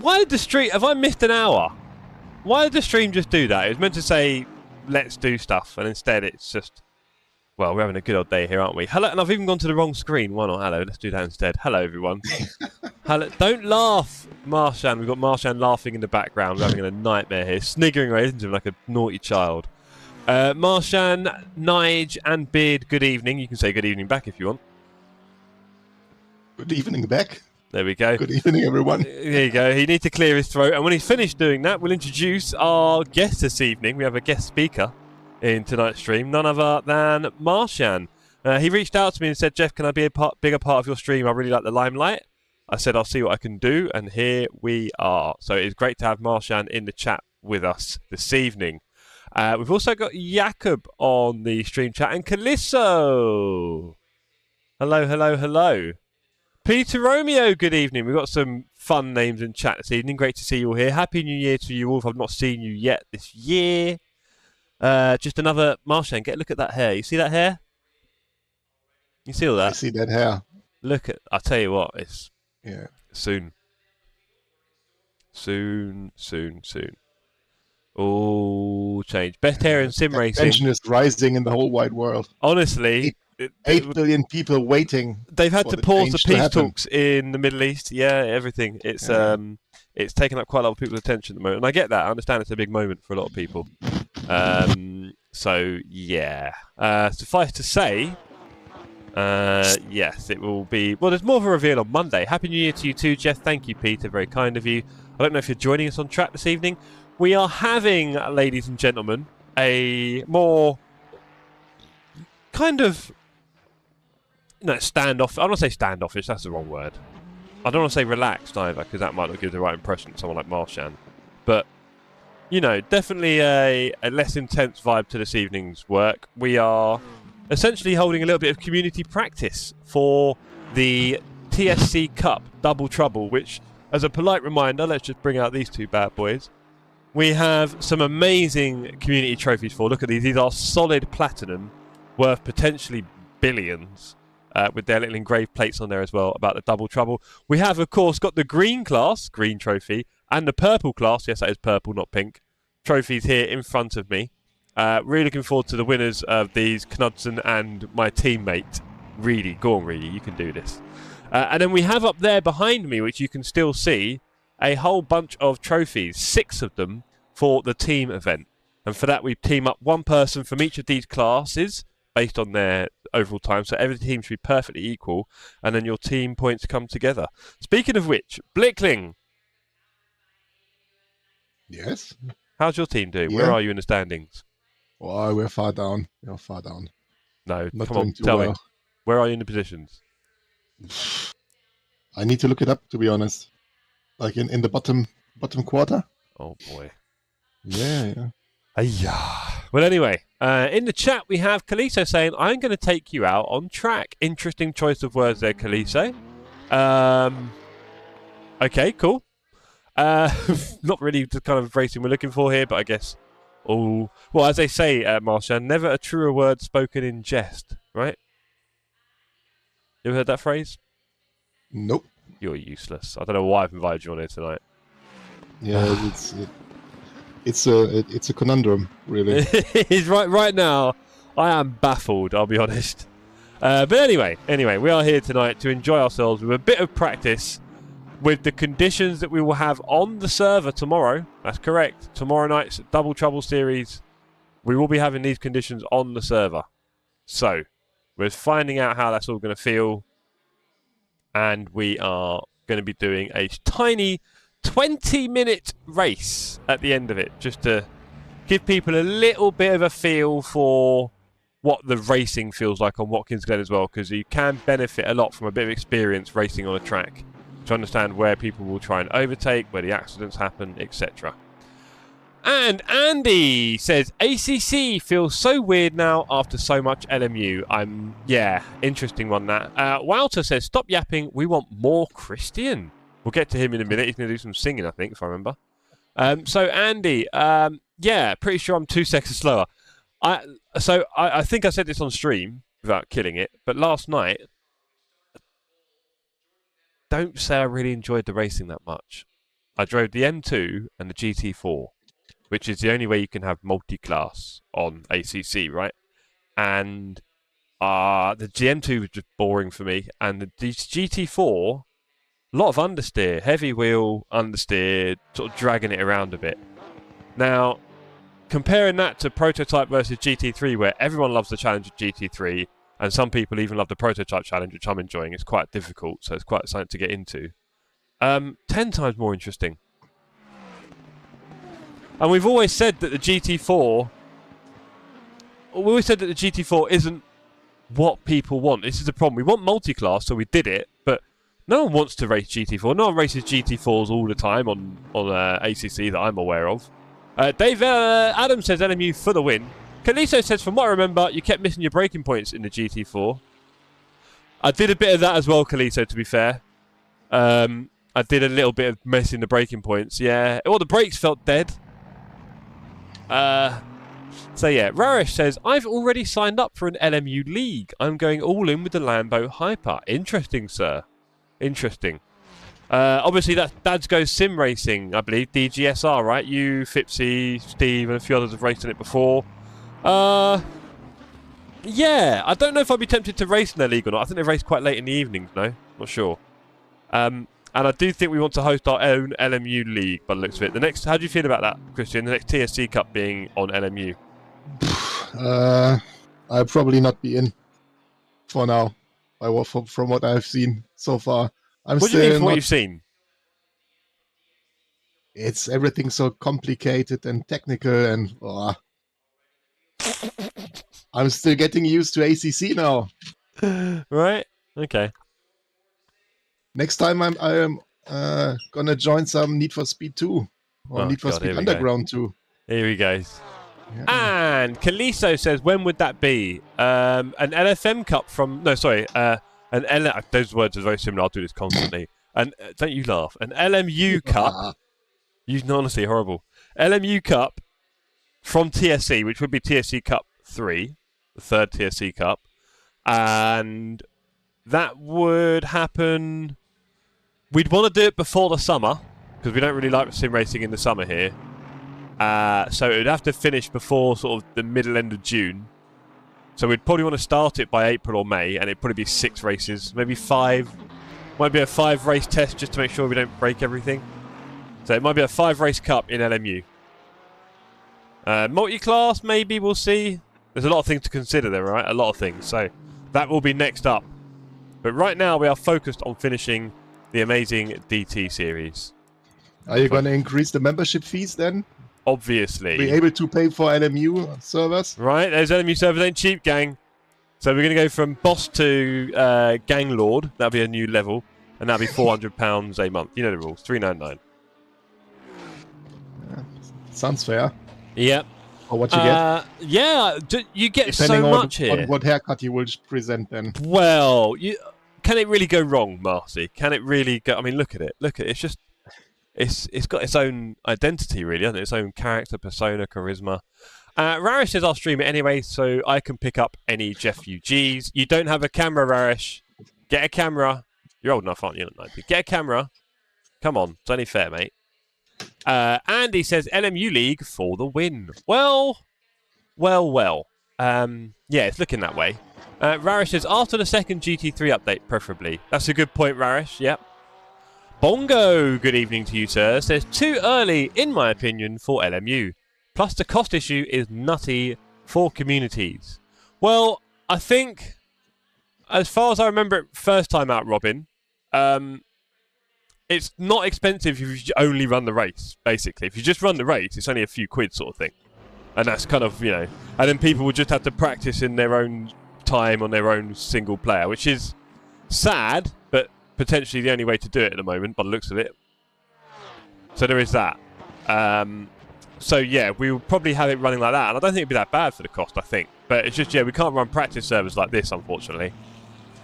Why did the stream... Have I missed an hour? Why did the stream just do that? It was meant to say, let's do stuff, and instead it's just... Well, we're having a good old day here, aren't we? Hello, and I've even gone to the wrong screen. Why not? Hello, let's do that instead. Hello, everyone. Hello. Don't laugh, Marshan. We've got Marshan laughing in the background. We're having a nightmare here. Sniggering away, isn't he, like a naughty child. Marshan, Nige, and Beard, good evening. You can say good evening back if you want. Good evening back. There we go. Good evening, everyone. There you go. He needs to clear his throat. And when he's finished doing that, we'll introduce our guest this evening. We have a guest speaker in tonight's stream, none other than Marshan. He reached out to me and said, Jeff, can I be a bigger part of your stream? I really like the limelight. I said, I'll see what I can do. And here we are. So it's great to have Marshan in the chat with us this evening. We've also got Jakob on the stream chat and Calisso. Hello, hello, hello. Peter Romeo, good evening. We've got some fun names in chat this evening. Great to see you all here. Happy New Year to you all if I've not seen you yet this year. Just another... Marshan, get a look at that hair. You see that hair? You see all that? I see that hair. Look at... I'll tell you what, it's... Yeah. Soon. Soon, soon, soon. All change. Best hair in sim racing. Attention is rising in the whole wide world. Honestly... 8 billion people waiting. They've had to pause the peace talks in the Middle East. Yeah, everything. It's taken up quite a lot of people's attention at the moment, and I get that. I understand it's a big moment for a lot of people. So yeah. Suffice to say, yes, it will be. Well, there's more of a reveal on Monday. Happy New Year to you too, Jeff. Thank you, Peter. Very kind of you. I don't know if you're joining us on track this evening. We are having, ladies and gentlemen, a more kind of. No, standoff. I don't want to say standoffish, that's the wrong word. I don't want to say relaxed either, because that might not give the right impression to someone like Marshan. But you know, definitely a less intense vibe to this evening's work. We are essentially holding a little bit of community practice for the TSC Cup Double Trouble, which, as a polite reminder, let's just bring out these two bad boys. We have some amazing community trophies for. Look at these. These are solid platinum, worth potentially billions, with their little engraved plates on there as well about the Double Trouble. We have, of course, got the green class, green trophy, and the purple class, yes, that is purple, not pink, trophies here in front of me. Really looking forward to the winners of these, Knudsen and my teammate, Reedy. Go on, Reedy, you can do this. And then we have up there behind me, which you can still see, a whole bunch of trophies, 6 of them, for the team event. And for that, we team up one person from each of these classes based on their overall time. So every team should be perfectly equal. And then your team points come together. Speaking of which, Blickling. Yes? How's your team doing? Yeah. Where are you in the standings? Oh, we're far down. We're far down. No, Not come on, doing too tell me. well. Where are you in the positions? I need to look it up, to be honest. Like in the bottom quarter? Oh, boy. Yeah. Ayah. Well, anyway, in the chat we have Kaliso saying, I'm going to take you out on track. Interesting choice of words there, Kaliso. Okay, cool. Not really the kind of racing we're looking for here, but I guess... Oh, well, as they say, Martian, never a truer word spoken in jest, right? You ever heard that phrase? Nope. You're useless. I don't know why I've invited you on here tonight. Yeah, it's a conundrum, really. He's right now. I am baffled, I'll be honest. But anyway, we are here tonight to enjoy ourselves with a bit of practice with the conditions that we will have on the server tomorrow. That's correct. Tomorrow night's Double Trouble series, we will be having these conditions on the server. So, we're finding out how that's all going to feel. And we are going to be doing a tiny 20-minute race at the end of it, just to give people a little bit of a feel for what the racing feels like on Watkins Glen as well, because you can benefit a lot from a bit of experience racing on a track to understand where people will try and overtake, where the accidents happen, etc. And Andy says, ACC feels so weird now after so much LMU. Yeah, interesting one that. Wouter says, stop yapping, we want more Christian. We'll get to him in a minute. He's going to do some singing, I think, if I remember. So Andy, yeah, pretty sure I'm 2 seconds slower. I think I said this on stream without killing it, but last night, don't say I really enjoyed the racing that much. I drove the M2 and the GT4, which is the only way you can have multi-class on ACC, right? And the GM2 was just boring for me, and the GT4, a lot of understeer, heavy wheel, understeer, sort of dragging it around a bit. Now, comparing that to Prototype versus GT3, where everyone loves the challenge of GT3, and some people even love the Prototype challenge, which I'm enjoying. It's quite difficult, so it's quite something to get into. 10 times more interesting. And we've always said that the GT4... We always said that the GT4 isn't what people want. This is the problem. We want multi-class, so we did it, but no one wants to race GT4. No one races GT4s all the time on ACC that I'm aware of. Dave Adams says LMU for the win. Kaliso says, from what I remember, you kept missing your braking points in the GT4. I did a bit of that as well, Kaliso, to be fair. I did a little bit of missing the braking points, yeah. Well, the brakes felt dead. So yeah, Rarish says, I've already signed up for an LMU league. I'm going all in with the Lambo Hyper. Interesting, sir. Interesting. Obviously, that's Dad's Go Sim Racing, I believe. DGSR, right? You, Fipsy, Steve, and a few others have raced in it before. Yeah, I don't know if I'd be tempted to race in their league or not. I think they race quite late in the evenings, no? Not sure. And I do think we want to host our own LMU league by the looks of it. The next, how do you feel about that, Christian? The next TSC Cup being on LMU? I'll probably not be in for now. From what I've seen so far. What do you mean from what you've seen? It's everything so complicated and technical, and I'm still getting used to ACC now. Right? Okay. Next time I'm gonna join some Need for Speed 2 or Need for Speed Underground 2. Here he goes. Yeah. And Kaliso says, when would that be? An LFM Cup from... No, sorry. Those words are very similar. I'll do this constantly. And don't you laugh. An LMU Cup. Honestly, horrible. LMU Cup from TSC, which would be TSC Cup 3. The third TSC Cup. And that would happen... We'd want to do it before the summer, because we don't really like sim racing in the summer here. So it would have to finish before sort of the middle end of June. So we'd probably want to start it by April or May, and it'd probably be 6 races, maybe 5. Might be a 5-race test just to make sure we don't break everything. So it might be a 5-race cup in LMU. Multi-class, maybe, we'll see. There's a lot of things to consider there, right? A lot of things. So that will be next up. But right now we are focused on finishing the amazing DT series. Are you going to increase the membership fees then? Obviously. Be able to pay for LMU servers? Right, those LMU servers ain't cheap, gang. So we're going to go from boss to gang lord. That'll be a new level. And that'll be £400 a month. You know the rules. $3.99. Sounds fair. Yep. Or what you get? Yeah, you get Depending so much on here. what haircut you will present then. Well, can it really go wrong, Marcy? Can it really go... I mean, look at it. Look at it. It's just... It's got its own identity, really, hasn't it? Its own character, persona, charisma. Rarish says I'll stream it anyway, so I can pick up any Jeff UGs. You don't have a camera, Rarish. Get a camera. You're old enough, aren't you? Get a camera. Come on. It's only fair, mate. Andy says LMU League for the win. Well. Yeah, it's looking that way. Rarish says after the second GT3 update, preferably. That's a good point, Rarish. Yep. Bongo, good evening to you, sir. Says too early, in my opinion, for LMU. Plus the cost issue is nutty for communities. Well, I think, as far as I remember it first time out, Robin, it's not expensive if you only run the race, basically. If you just run the race, it's only a few quid sort of thing. And that's kind of, and then people would just have to practice in their own time on their own single player, which is sad, but potentially the only way to do it at the moment, by the looks of it. So there is that. So yeah, we will probably have it running like that, and I don't think it'd be that bad for the cost, I think. But it's just, we can't run practice servers like this, unfortunately.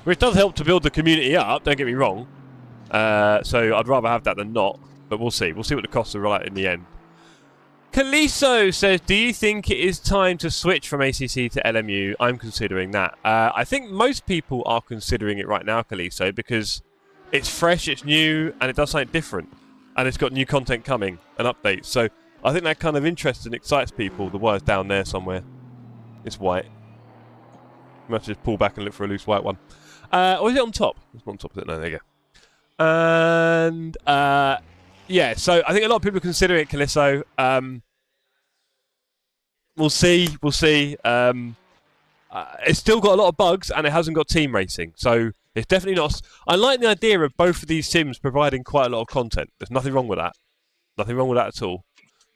Which does help to build the community up, don't get me wrong. So I'd rather have that than not, but we'll see. We'll see what the costs are like in the end. Kaliso says, do you think it is time to switch from ACC to LMU? I'm considering that. I think most people are considering it right now, Kaliso, because it's fresh, it's new, and it does something different. And it's got new content coming and updates. So I think that kind of interests and excites people. The wire's down there somewhere. It's white. You might just pull back and look for a loose white one. Or is it on top? It's not on top of it. No, there you go. And yeah, so I think a lot of people consider it, Kaliso. We'll see. We'll see. It's still got a lot of bugs, and it hasn't got team racing. So it's definitely not... I like the idea of both of these sims providing quite a lot of content. There's nothing wrong with that. Nothing wrong with that at all.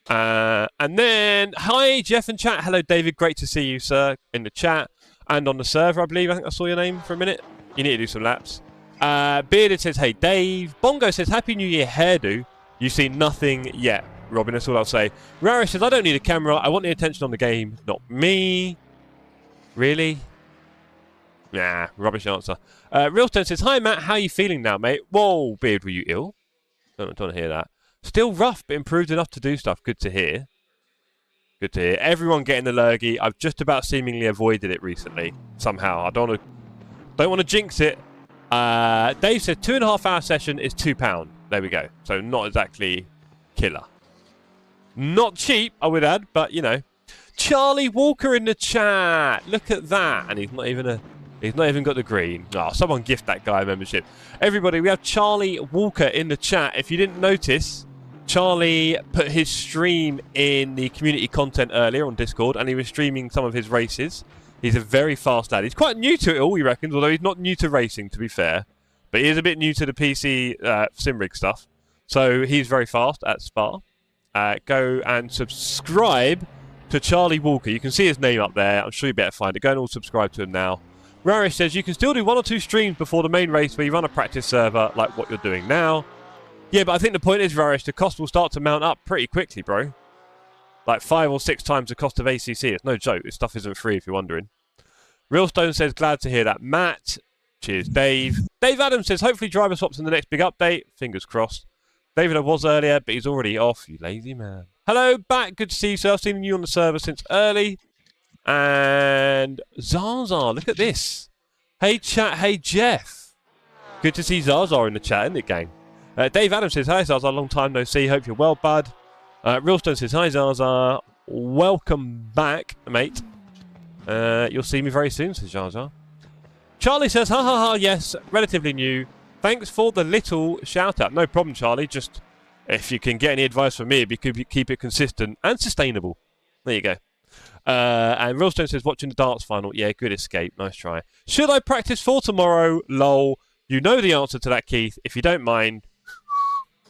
And then, hi, Jeff and chat. Hello, David. Great to see you, sir, in the chat. And on the server, I believe. I think I saw your name for a minute. You need to do some laps. Bearded says, hey, Dave. Bongo says, Happy New Year hairdo. You've seen nothing yet, Robin. That's all I'll say. Rarish says, I don't need a camera. I want the attention on the game, not me. Really? Nah, rubbish answer. Realstone says, hi, Matt. How are you feeling now, mate? Whoa, Beard, were you ill? Don't want to hear that. Still rough, but improved enough to do stuff. Good to hear. Good to hear. Everyone getting the lurgy. I've just about seemingly avoided it recently. Somehow. I don't want to jinx it. Dave said 2.5 hour session is £2. There we go. So not exactly killer. Not cheap, I would add, but Charlie Walker in the chat. Look at that. And he's not even got the green. Oh, someone gift that guy a membership. Everybody, we have Charlie Walker in the chat. If you didn't notice, Charlie put his stream in the community content earlier on Discord, and he was streaming some of his races. He's a very fast lad. He's quite new to it all, he reckons, although he's not new to racing, to be fair. But he is a bit new to the PC SimRig stuff. So he's very fast at Spa. Go and subscribe to Charlie Walker. You can see his name up there. I'm sure you'll be able to find it. Go and all subscribe to him now. Rarish says, you can still do 1 or 2 streams before the main race where you run a practice server like what you're doing now. Yeah, but I think the point is, Rarish, the cost will start to mount up pretty quickly, bro. Like 5 or 6 times the cost of ACC. It's no joke. This stuff isn't free if you're wondering. Realstone says, glad to hear that. Matt, cheers, Dave. Dave Adams says, hopefully driver swaps in the next big update. Fingers crossed. David, I was earlier, but he's already off, you lazy man. Hello, back. Good to see you, sir. I've seen you on the server since early. And Zaza, look at this. Hey, chat. Hey, Jeff. Good to see Zaza in the chat, isn't it, gang? Dave Adams says, hi, Zaza. Long time no see. Hope you're well, bud. Realstone says, hi, Zaza. Welcome back, mate. You'll see me very soon, says Zaza. Charlie says, ha ha ha, yes, relatively new. Thanks for the little shout out. No problem, Charlie. Just if you can get any advice from me, it'd be keep it consistent and sustainable. There you go. And Realstone says, watching the darts final. Yeah, good escape. Nice try. Should I practice for tomorrow? Lol. You know the answer to that, Keith. If you don't mind,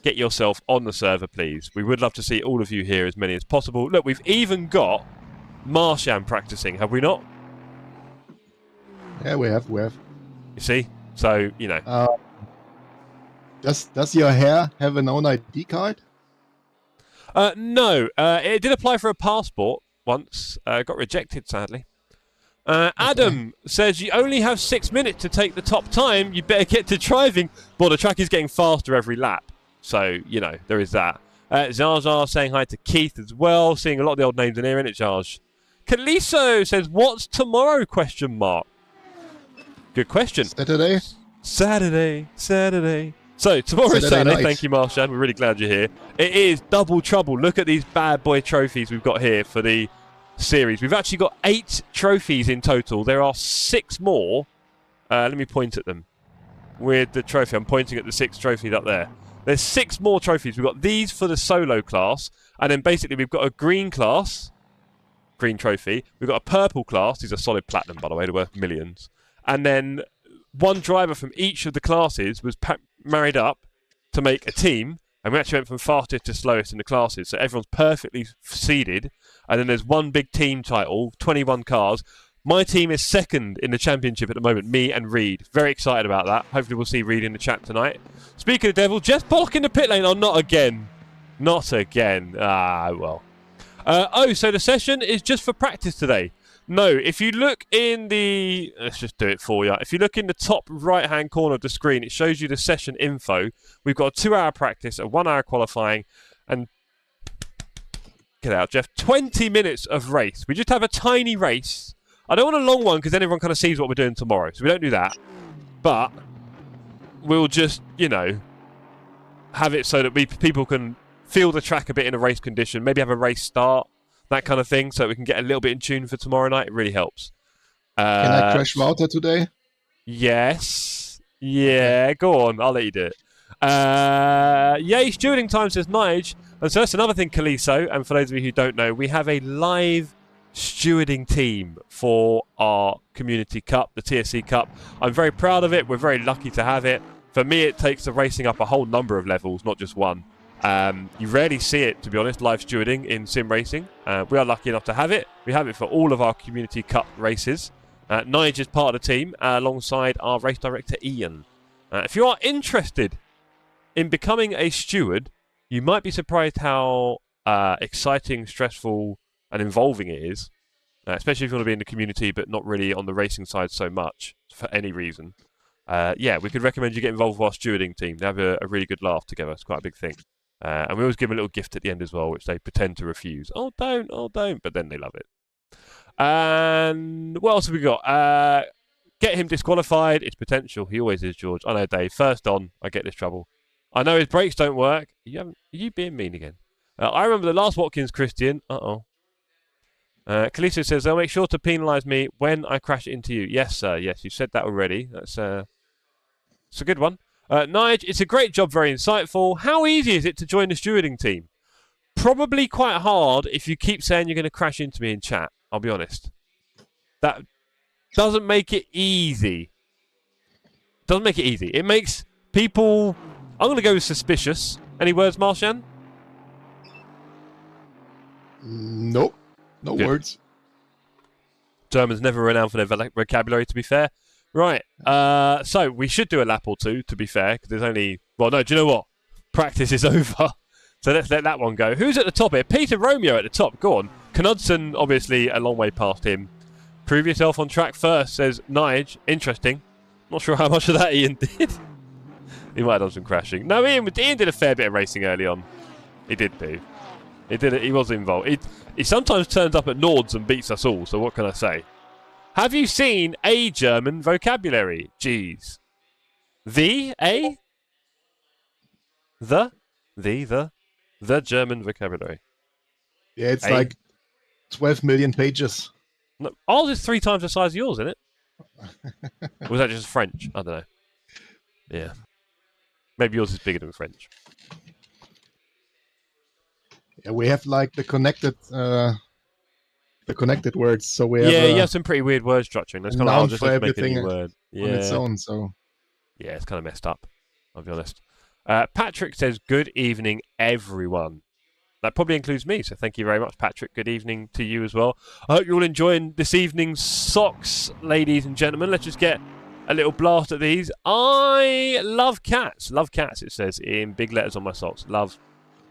get yourself on the server, please. We would love to see all of you here, as many as possible. Look, we've even got Marshan practicing, have we not? Yeah, we have. You see? So, you know. Does your hair have an own ID card? No. It did apply for a passport once. Got rejected, sadly. Adam says, you only have 6 minutes to take the top time. You better get to driving. Well, the track is getting faster every lap. So, you know, there is that. Zaza saying hi to Keith as well. Seeing a lot of the old names in here, innit, Jarj? Kaliso says, what's tomorrow, question mark? Good question. Saturday. So, tomorrow's Saturday. Night. Thank you, Marshan. We're really glad you're here. It is double trouble. Look at these bad boy trophies we've got here for the series. We've actually got 8 trophies in total. There are 6 more. Let me point at them with the trophy. I'm pointing at the 6 trophies up there. There's 6 more trophies. We've got these for the solo class. And then basically we've got a green class. Green trophy. We've got a purple class. These are solid platinum, by the way. They're worth millions. And then one driver from each of the classes was married up to make a team. And we actually went from fastest to slowest in the classes. So everyone's perfectly seeded. And then there's one big team title, 21 cars. My team is second in the championship at the moment, me and Reed. Very excited about that. Hopefully we'll see Reed in the chat tonight. Speaking of devil, Jeff Pollock in the pit lane. Oh, not again. Not again. Ah, well. So the session is just for practice today. No, if you look in the... Let's just do it for you. If you look in the top right-hand corner of the screen, it shows you the session info. We've got a 2-hour practice, a 1-hour qualifying, and... Get out, Jeff. 20 minutes of race. We just have a tiny race. I don't want a long one because then everyone kind of sees what we're doing tomorrow. So we don't do that. But we'll just, you know, have it so that people can feel the track a bit in a race condition. Maybe have a race start. That kind of thing, so we can get a little bit in tune for tomorrow night. It really helps. Can I crash Wouter today? Yes. Yeah, go on. I'll let you do it. Yay, stewarding time, says Nige. And so that's another thing, Kaliso. And for those of you who don't know, we have a live stewarding team for our Community Cup, the TSC Cup. I'm very proud of it. We're very lucky to have it. For me, it takes the racing up a whole number of levels, not just one. You rarely see it, to be honest, live stewarding in sim racing. We are lucky enough to have it. We have it for all of our Community Cup races. Nige is part of the team alongside our race director, Ian. If you are interested in becoming a steward, you might be surprised how exciting, stressful, and involving it is. Especially if you want to be in the community but not really on the racing side so much for any reason. Yeah, we could recommend you get involved with our stewarding team. They have a really good laugh together. It's quite a big thing. And we always give them a little gift at the end as well, which they pretend to refuse. Oh, don't. But then they love it. And what else have we got? Get him disqualified. It's potential. He always is, George. I know, Dave. First on, I get this trouble. I know his brakes don't work. Are you being mean again? I remember the last Watkins, Christian. Kalisto says, they'll make sure to penalise me when I crash into you. Yes, sir. Yes, you said that already. It's a good one. Nige, it's a great job, very insightful. How easy is it to join the stewarding team? Probably quite hard if you keep saying you're going to crash into me in chat, I'll be honest. That doesn't make it easy. It makes people... I'm going to go with suspicious. Any words, Marshan? Nope. No Good. words. Germans never renowned for their vocabulary, to be fair. Right. So we should do a lap or two, to be fair, because there's only... Well, no, do you know what? Practice is over. So let's let that one go. Who's at the top here? Peter Romeo at the top. Go on. Knudsen, obviously, a long way past him. Prove yourself on track first, says Nige. Interesting. Not sure how much of that Ian did. He might have done some crashing. No, Ian did a fair bit of racing early on. He did do. He was involved. He sometimes turns up at Nords and beats us all, so what can I say? Have you seen a German vocabulary? Jeez. The German vocabulary. Yeah, it's like 12 million pages. No, ours is 3 times the size of yours, isn't it? Or was that just French? I don't know. Yeah. Maybe yours is bigger than French. Yeah, we have like the connected words. So we have you have some pretty weird word structuring. That's kind of I'll just make a new word. On its own. So yeah, it's kind of messed up. I'll be honest. Patrick says, "Good evening, everyone." That probably includes me, so thank you very much, Patrick. Good evening to you as well. I hope you're all enjoying this evening's socks, ladies and gentlemen. Let's just get a little blast at these. I love cats. Love cats, it says in big letters on my socks. Love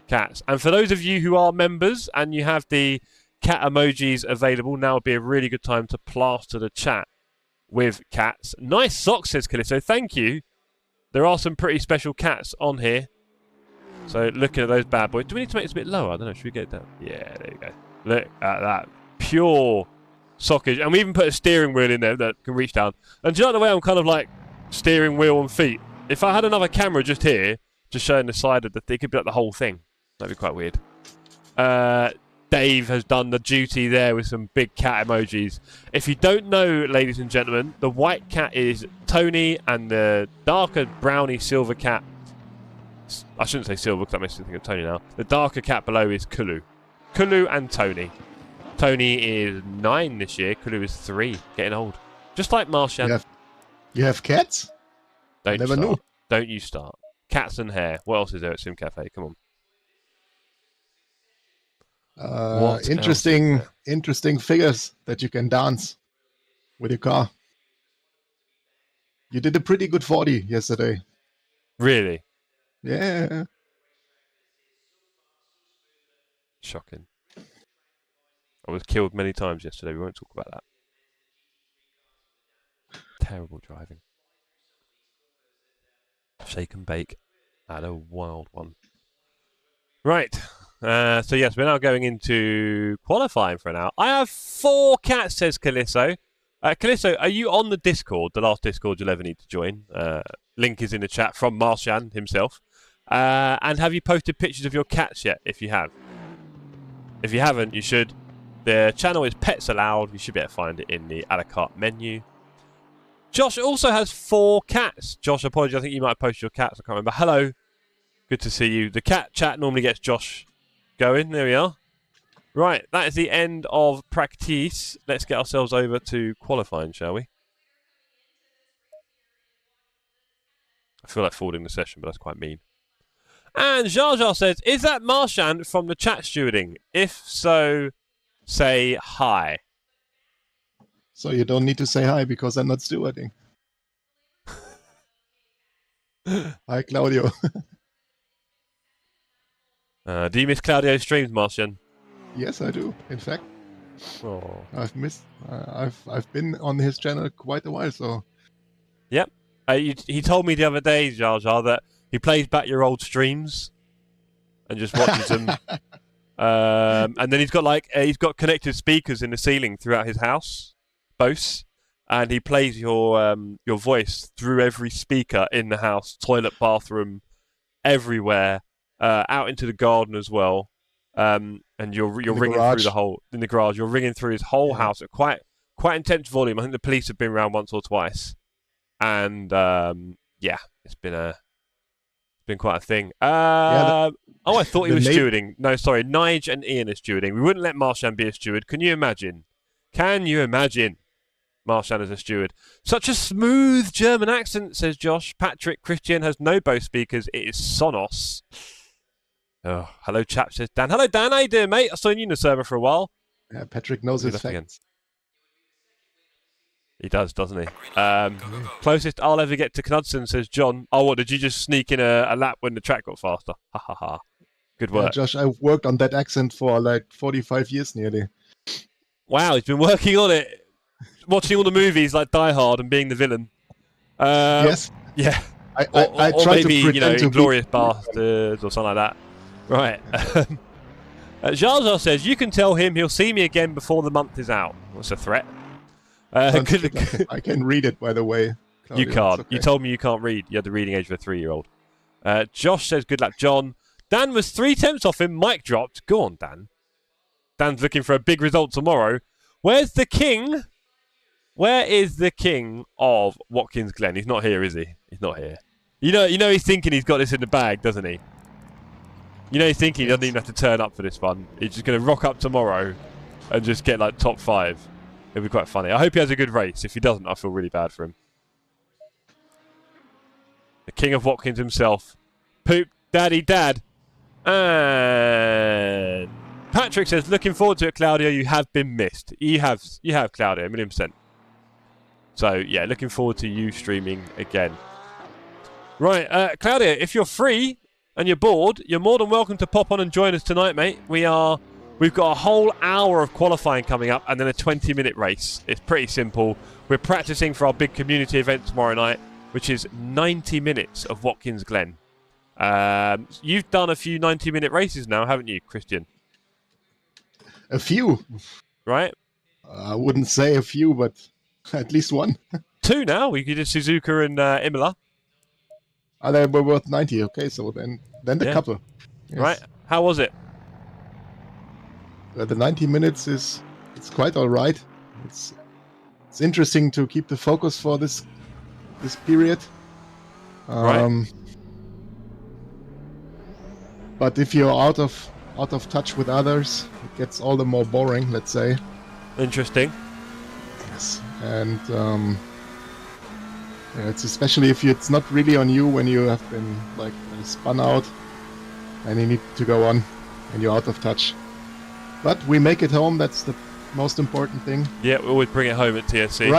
cats. And for those of you who are members and you have the cat emojis available, now would be a really good time to plaster the chat with cats. Nice socks, says Callisto. Thank you. There are some pretty special cats on here. So looking at those bad boys. Do we need to make this a bit lower? I don't know. Should we get it down? Yeah, there you go. Look at that. Pure sockage. And we even put a steering wheel in there that can reach down. And do you like the way I'm kind of like steering wheel on feet? If I had another camera just here, just showing the side of the thing, it could be like the whole thing. That'd be quite weird. Dave has done the duty there with some big cat emojis. If you don't know, ladies and gentlemen, the white cat is Tony and the darker browny silver cat, I shouldn't say silver because that makes me think of Tony now. The darker cat below is Kulu. Kulu and Tony. Tony is 9 this year. Kulu is 3. Getting old. Just like Martian. You have cats? Don't Never knew. Don't you start. Cats and hair. What else is there at Sim Cafe? Come on. Interesting figures that you can dance with your car. You did a pretty good 40 yesterday. Really? Yeah. Shocking. I was killed many times yesterday. We won't talk about that. Terrible driving. Shake and bake. Had a wild one. Right. So yes, we're now going into qualifying for an hour. I have 4 cats, says Callisto. Callisto, are you on the Discord? The last Discord you'll ever need to join. Link is in the chat from Martian himself. And have you posted pictures of your cats yet? If you have. If you haven't, you should. The channel is Pets Allowed. You should be able to find it in the a la carte menu. Josh also has 4 cats. Josh, apologies. I think you might have posted your cats. I can't remember. Hello. Good to see you. The cat chat normally gets Josh going. There we are. Right. That is the end of practice. Let's get ourselves over to qualifying, shall we? I feel like forwarding the session, but that's quite mean. And Jar Jar says, is that Marchand from the chat stewarding? If so, say hi. So you don't need to say hi because I'm not stewarding. Hi, Claudio. Do you miss Claudio's streams, Martian? Yes, I do. In fact, Oh. I've been on his channel quite a while. So. Yep. He told me the other day, Jar Jar, that he plays back your old streams and just watches them. And then he's got connected speakers in the ceiling throughout his house, Bose, and he plays your voice through every speaker in the house, toilet, bathroom, everywhere, out into the garden as well. And you're ringing through the whole in the garage. You're ringing through his whole house at quite intense volume. I think the police have been around once or twice, and yeah, it's been quite a thing. I thought he was stewarding. No, sorry, Nige and Ian are stewarding. We wouldn't let Marchand be a steward. Can you imagine? Marchand as a steward. Such a smooth German accent, says Josh. Patrick Christian has no Bose speakers. It is Sonos. Oh, hello, chap, says Dan. Hello, Dan. How you doing, mate? I've seen you in the server for a while. Yeah, Patrick knows his facts. He does, doesn't he? Closest I'll ever get to Knudsen, says John. Oh, what, did you just sneak in a lap when the track got faster? Ha ha ha. Good work. Josh, I've worked on that accent for like 45 years nearly. Wow, he's been working on it. Watching all the movies like Die Hard and being the villain. Yes. Yeah. I Or try maybe, to pretend to Inglourious be... Bastards or something like that. Right. Jar Jar says, you can tell him he'll see me again before the month is out. That's a threat. I can read it, by the way. Claudia, you can't. okay. You told me you can't read. You had the reading age of a 3-year-old. Josh says, good luck, John. Dan was 3 attempts off him. Mic dropped. Go on, Dan. Dan's looking for a big result tomorrow. Where's the king? Where is the king of Watkins Glen? He's not here, is he? He's not here. You know he's thinking he's got this in the bag, doesn't he? You know he's thinking he doesn't even have to turn up for this one. He's just going to rock up tomorrow and just get like top 5. It'll be quite funny. I hope he has a good race. If he doesn't, I feel really bad for him. The king of Watkins himself. Poop daddy dad. And Patrick says, looking forward to it, Claudio. You have been missed. You have, Claudio, 1,000,000%. So, yeah, looking forward to you streaming again. Right, Claudio, if you're free and you're bored, you're more than welcome to pop on and join us tonight, mate. We've got a whole hour of qualifying coming up and then a 20-minute race. It's pretty simple. We're practicing for our big community event tomorrow night, which is 90 minutes of Watkins Glen. You've done a few 90-minute races now, haven't you, Christian? A few. Right? I wouldn't say a few, but at least one. 2 now. We did Suzuka and Imola. They were worth 90. Okay, so then the couple. Yes. Right. How was it? The 90 minutes it's quite all right. It's interesting to keep the focus for this period. Right. But if you're out of touch with others, it gets all the more boring, let's say. Interesting. Yes. And it's especially if it's not really on you when you have been like spun out and you need to go on and you're out of touch. But we make it home. That's the most important thing. Yeah, we always bring it home at TSC.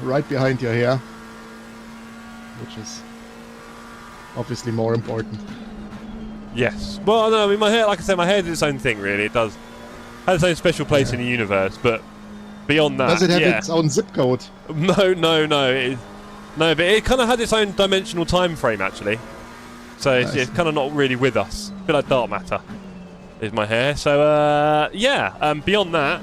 Right behind your hair, which is obviously more important. Yes. Well, I mean, my hair, like I said, my hair is its own thing, really. It has its own special place in the universe, but beyond that... Does it have its own zip code? No. No, but it kind of has its own dimensional time frame, actually. So it's kind of not really with us. A bit like dark matter is my hair. So, beyond that,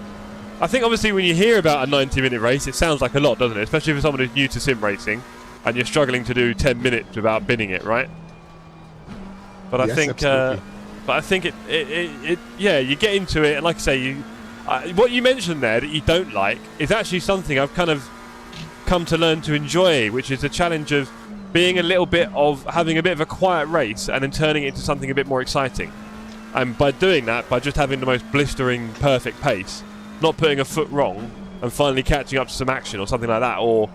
I think obviously when you hear about a 90-minute race, it sounds like a lot, doesn't it? Especially for someone who's new to sim racing and you're struggling to do 10 minutes without binning it, right? But I think, you get into it, and like I say, what you mentioned there that you don't like is actually something I've kind of come to learn to enjoy, which is the challenge of having a bit of a quiet race and then turning it into something a bit more exciting. And by doing that, by just having the most blistering, perfect pace, not putting a foot wrong, and finally catching up to some action or something like that, or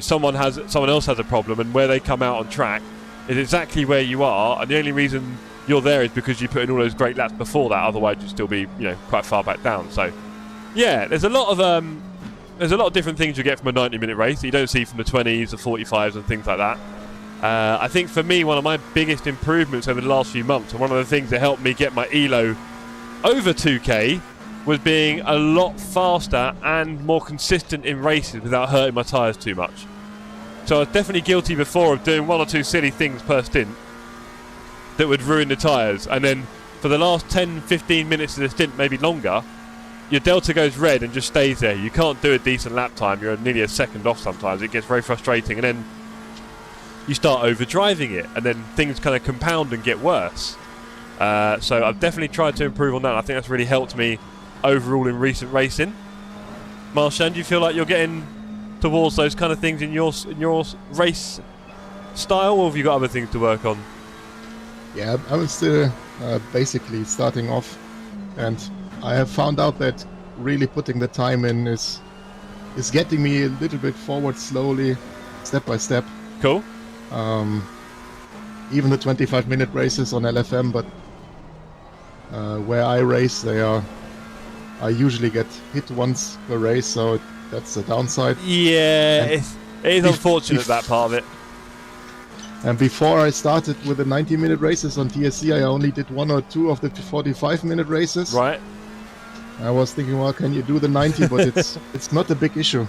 someone else has a problem, and where they come out on track is exactly where you are, and the only reason you're there is because you put in all those great laps before that. Otherwise, you'd still be quite far back down. So, yeah, there's a lot of different things you get from a 90-minute race that you don't see from the 20s, the 45s, and things like that. I think for me, one of my biggest improvements over the last few months, and one of the things that helped me get my ELO over 2K, was being a lot faster and more consistent in races without hurting my tyres too much. So I was definitely guilty before of doing 1 or 2 silly things per stint that would ruin the tyres. And then for the last 10, 15 minutes of the stint, maybe longer, your delta goes red and just stays there. You can't do a decent lap time. You're nearly a second off sometimes. It gets very frustrating. And then you start overdriving it. And then things kind of compound and get worse. So I've definitely tried to improve on that. I think that's really helped me overall in recent racing. Marshan, do you feel like you're getting towards those kind of things in your race style, or have you got other things to work on? Yeah, I was still basically starting off, and I have found out that really putting the time in is getting me a little bit forward slowly, step by step. Cool. Even the 25-minute races on LFM, but where I race, I usually get hit once per race, so that's the downside. Yeah, it is unfortunate, that part of it. And before I started with the 90-minute races on TSC, I only did 1 or 2 of the 45-minute races. Right. I was thinking, well, can you do the 90? But it's not a big issue.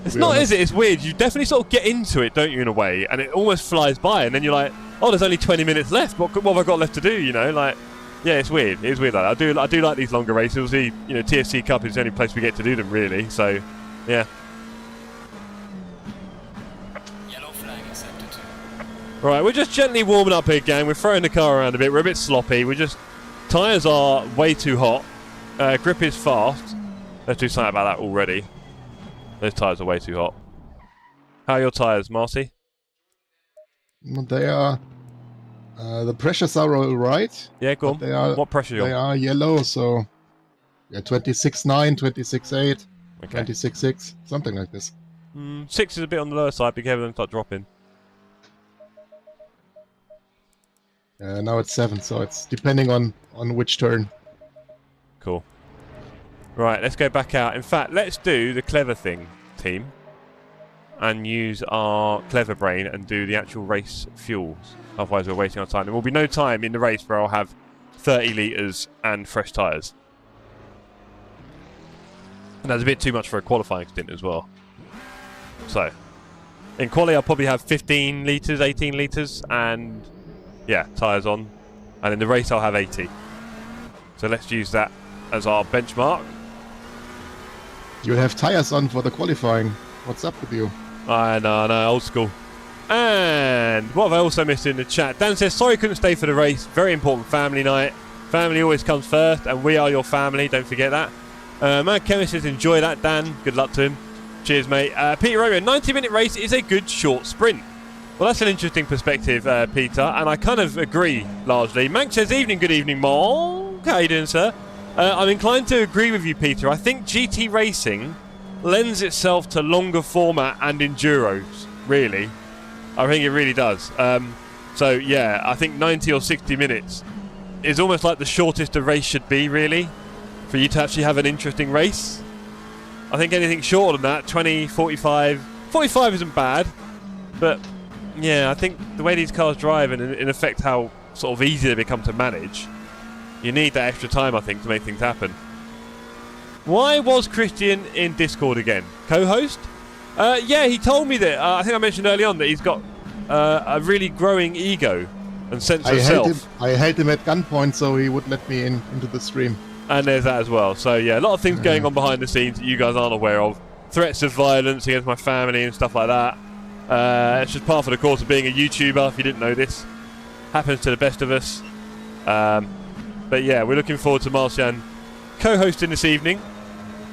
It's not, is it? It's weird. You definitely sort of get into it, don't you, in a way, and it almost flies by, and then you're like, oh, there's only 20 minutes left. What have I got left to do? You know, like, yeah, it's weird. It's weird. Like, I do like these longer races. Obviously, you know, TSC Cup is the only place we get to do them, really. So, yeah. Yellow flag accepted. Right, we're just gently warming up here, gang. We're throwing the car around a bit. We're a bit sloppy. Tyres are way too hot. Grip is fast. Let's do something about that already. Those tyres are way too hot. How are your tyres, Marcy? They are... the pressures are all right. Yeah, go on. What pressure are you on? They are yellow, so... Yeah, 26.9, 26.8, okay. 26.6, something like this. 6 is a bit on the lower side, be careful them start dropping. Now it's 7, so it's depending on which turn. Cool. Right, let's go back out. In fact, let's do the clever thing, team. And use our clever brain and do the actual race fuels. Otherwise we're wasting our time. There will be no time in the race where I'll have 30 litres and fresh tyres. And that's a bit too much for a qualifying stint as well. So, in quali I'll probably have 15 litres, 18 litres, and yeah, tyres on. And in the race I'll have 80. So let's use that as our benchmark. You'll have tyres on for the qualifying. What's up with you? I know, old school. And what have I also missed in the chat? Dan says, sorry couldn't stay for the race. Very important family night. Family always comes first, and we are your family. Don't forget that. Mad Chemist says, enjoy that, Dan. Good luck to him. Cheers, mate. Peter Romeo, 90-minute race is a good short sprint. Well, that's an interesting perspective, Peter, and I kind of agree, largely. Mank says, good evening, Monk. How you doing, sir? I'm inclined to agree with you, Peter. I think GT racing lends itself to longer format and enduros, really. I think it really does. So, yeah, I think 90 or 60 minutes is almost like the shortest a race should be, really, for you to actually have an interesting race. I think anything shorter than that, 20, 45... 45 isn't bad, but, yeah, I think the way these cars drive and, in effect, how sort of easy they become to manage, you need that extra time, I think, to make things happen. Why was Christian in Discord again? Co-host? Yeah, he told me that. I think I mentioned early on that he's got a really growing ego and sense of self. I held him at gunpoint so he would let me into the stream. And there's that as well. So, yeah, a lot of things going on behind the scenes that you guys aren't aware of. Threats of violence against my family and stuff like that. It's just part of the course of being a YouTuber, if you didn't know this. Happens to the best of us. But, yeah, we're looking forward to Marcian co-hosting this evening.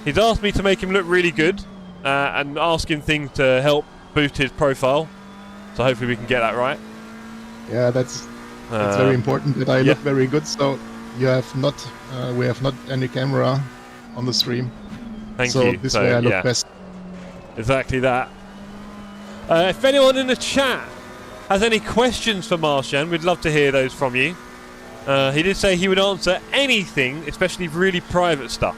He's asked me to make him look really good and asking things to help boost his profile. So hopefully we can get that right. Yeah, that's very important that I look very good. So you have not, we have not any camera on the stream. Thank you. So this way I look best. Exactly that. If anyone in the chat has any questions for Marcian, we'd love to hear those from you. He did say he would answer anything, especially really private stuff.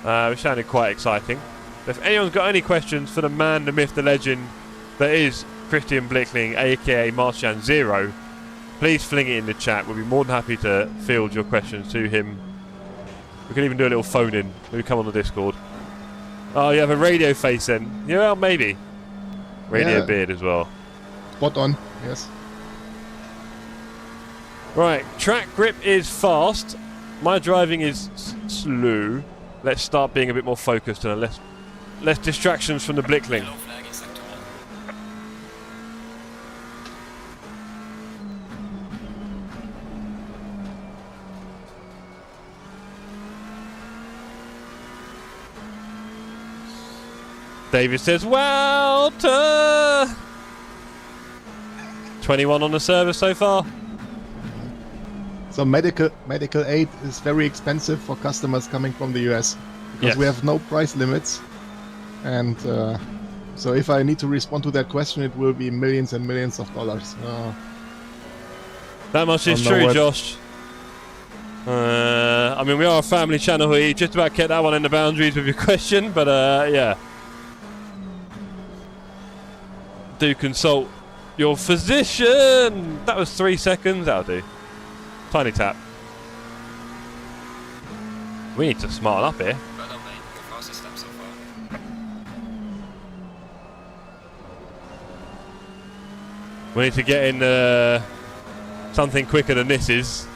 Which sounded quite exciting. If anyone's got any questions for the man, the myth, the legend that is Christian Blickling, aka Marcian Zero, please fling it in the chat. We'll be more than happy to field your questions to him. We can even do a little phone in. Maybe come on the Discord. Oh, you have a radio face then? Yeah, well, maybe. Radio beard as well. Spot on, yes. Right, track grip is fast. My driving is slow. Let's start being a bit more focused and less distractions from the Blickling. David says, Walter! 21 on the server so far. So medical aid is very expensive for customers coming from the US because we have no price limits, and so if I need to respond to that question, it will be millions and millions of dollars. That much is true, Josh. I mean, we are a family channel here. You just about kept that one in the boundaries with your question, but yeah. Do consult your physician. That was 3 seconds. That'll do. Tiny tap. We need to smarten up here. Well done, mate. Your fastest lap so far. We need to get in something quicker than this is.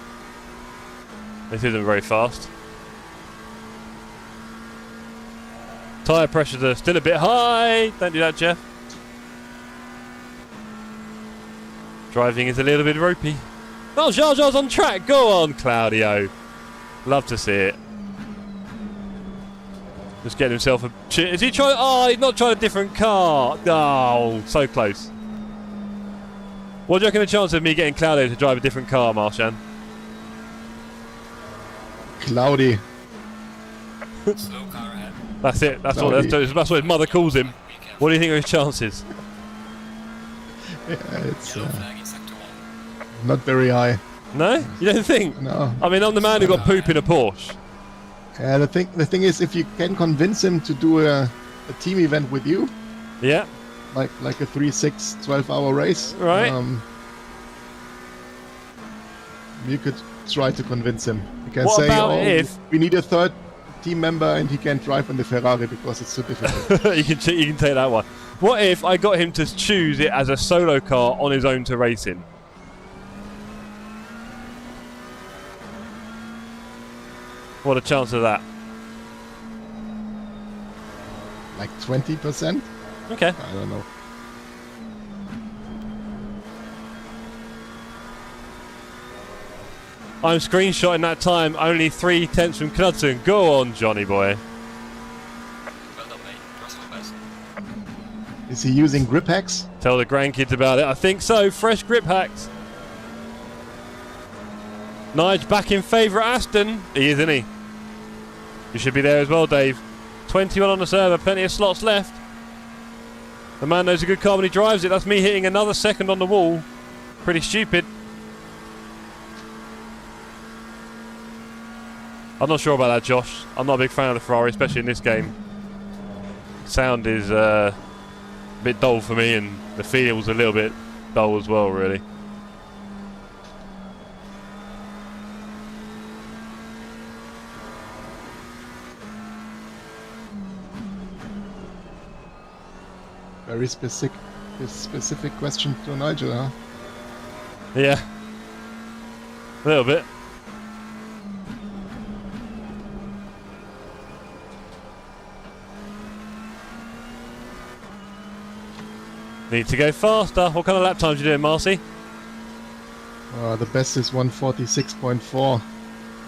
This isn't very fast. Tyre pressures are still a bit high. Don't do that, Jeff. Driving is a little bit ropey. Oh, Jar Jar's on track. Go on, Claudio. Love to see it. Just getting himself a... Is he trying... Oh, he's not trying a different car. Oh, so close. What do you reckon the chance of me getting Claudio to drive a different car, Marshan? Cloudy. Slow car ahead. That's it. That's what his mother calls him. What do you think are his chances? Yeah, it's Yellow flag in sector 1. not very high. No? You don't think? No. I mean, I'm the man who got poop in a Porsche. Yeah, the thing is, if you can convince him to do a team event with you, Yeah. like a 3-6 12-hour race, Right. you could try to convince him. You can What say, about oh, if- we need a third team member and he can't drive in the Ferrari because it's so difficult. you can take that one. What if I got him to choose it as a solo car on his own to race in? What a chance of that? Like 20%? Okay. I don't know. I'm screenshotting that time, only 3/10 from Knudsen. Go on, Johnny boy. Well done, mate. Trust your best. Is he using grip hacks? Tell the grandkids about it. I think so. Fresh grip hacks. Nige back in favourite Aston. He is, isn't he? You should be there as well, Dave. 21 on the server. Plenty of slots left. The man knows a good car when he drives it. That's me hitting another second on the wall. Pretty stupid. I'm not sure about that, Josh. I'm not a big fan of the Ferrari, especially in this game. Sound is a bit dull for me, and the feel's a little bit dull as well, really. Very specific question to Nigel, huh? Yeah. A little bit. Need to go faster. What kind of lap times are you doing, Marcy? The best is 146.4.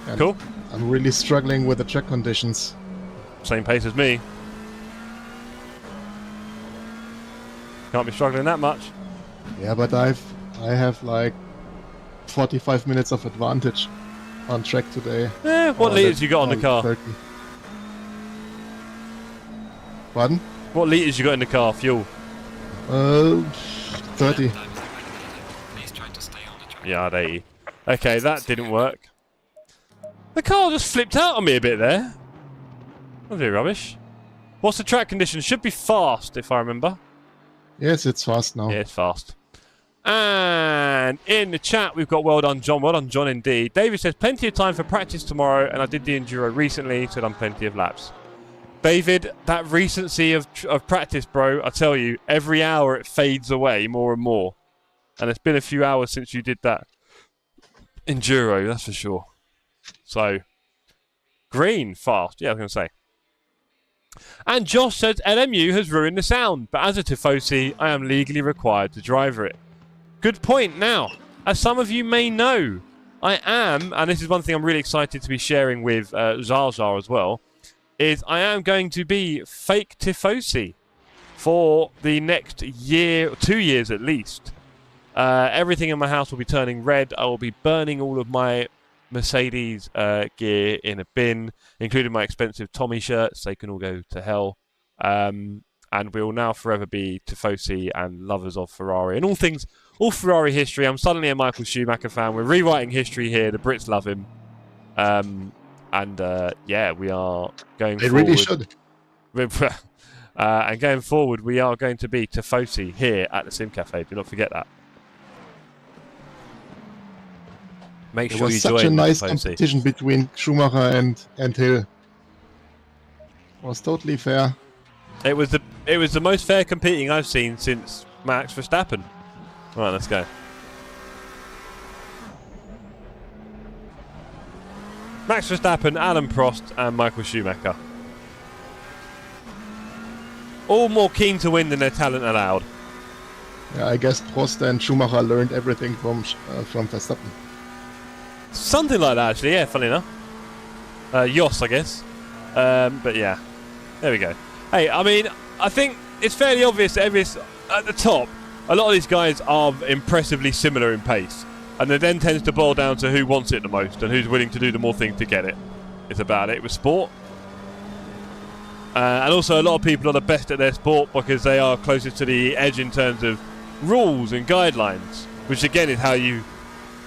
And Cool. I'm really struggling with the track conditions. Same pace as me. Can't be struggling that much. Yeah, but I have like 45 minutes of advantage on track today. What Or litres the- you got on the or car? 30. Pardon? What litres you got in the car? Fuel? 30. Please try to stay on the track. Yeah, I'd 80. Okay, that didn't work. The car just flipped out on me a bit there. That's a bit rubbish. What's the track condition? Should be fast, if I remember. Yes, it's fast now. Yeah, it's fast. And in the chat, we've got well done, John. Well done, John, indeed. David says, plenty of time for practice tomorrow, and I did the Enduro recently, so done plenty of laps. David, that recency of practice, bro, I tell you, every hour it fades away more and more. And it's been a few hours since you did that Enduro, that's for sure. So, green, fast. Yeah, I was going to say. And Josh says, LMU has ruined the sound, but as a Tifosi, I am legally required to drive it. Good point. Now, as some of you may know, I am, and this is one thing I'm really excited to be sharing with Jar Jar as well, is I am going to be fake Tifosi for the next year, 2 years at least. Everything in my house will be turning red. I will be burning all of my Mercedes gear in a bin, including my expensive Tommy shirts. They can all go to hell. And we will now forever be Tifosi and lovers of Ferrari and all Ferrari history. I'm suddenly a Michael Schumacher fan. We're rewriting history here. The Brits love him. Yeah, we are going They forward. really should. And going forward, we are going to be Tifosi here at the Sim Cafe. Do not forget that. Make sure you join. It was such a nice Tifosi. competition between Schumacher and Hill. It was totally fair. It was the most fair competing I've seen since Max Verstappen. Right, let's go. Max Verstappen, Alan Prost, and Michael Schumacher. All more keen to win than their talent allowed. Yeah, I guess Prost and Schumacher learned everything from Verstappen. Something like that, actually. Yeah, funny enough. Jos, I guess. But yeah, there we go. Hey, I mean, I think it's fairly obvious that at the top, a lot of these guys are impressively similar in pace. And it then tends to boil down to who wants it the most and who's willing to do the more things to get it. It's about it with sport. And also a lot of people are the best at their sport because they are closest to the edge in terms of rules and guidelines, which again is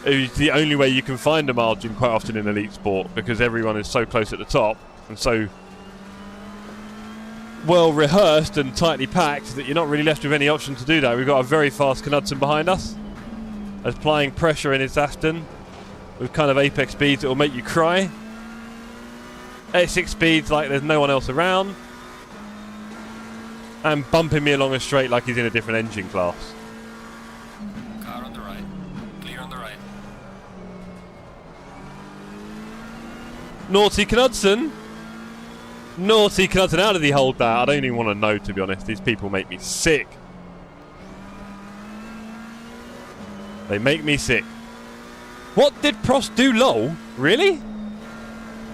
is the only way you can find a margin quite often in elite sport, because everyone is so close at the top and so well rehearsed and tightly packed that you're not really left with any option to do that. We've got a very fast Knudsen behind us, applying pressure in his Aston with kind of apex speeds that will make you cry. At 6 speeds like there's no one else around, and bumping me along a straight like he's in a different engine class. Car on the right. Clear on the right. Naughty Knudsen! Naughty Knudsen, how did he hold that? I don't even want to know, to be honest. These people make me sick. They make me sick. What did Prost do, lol? Really?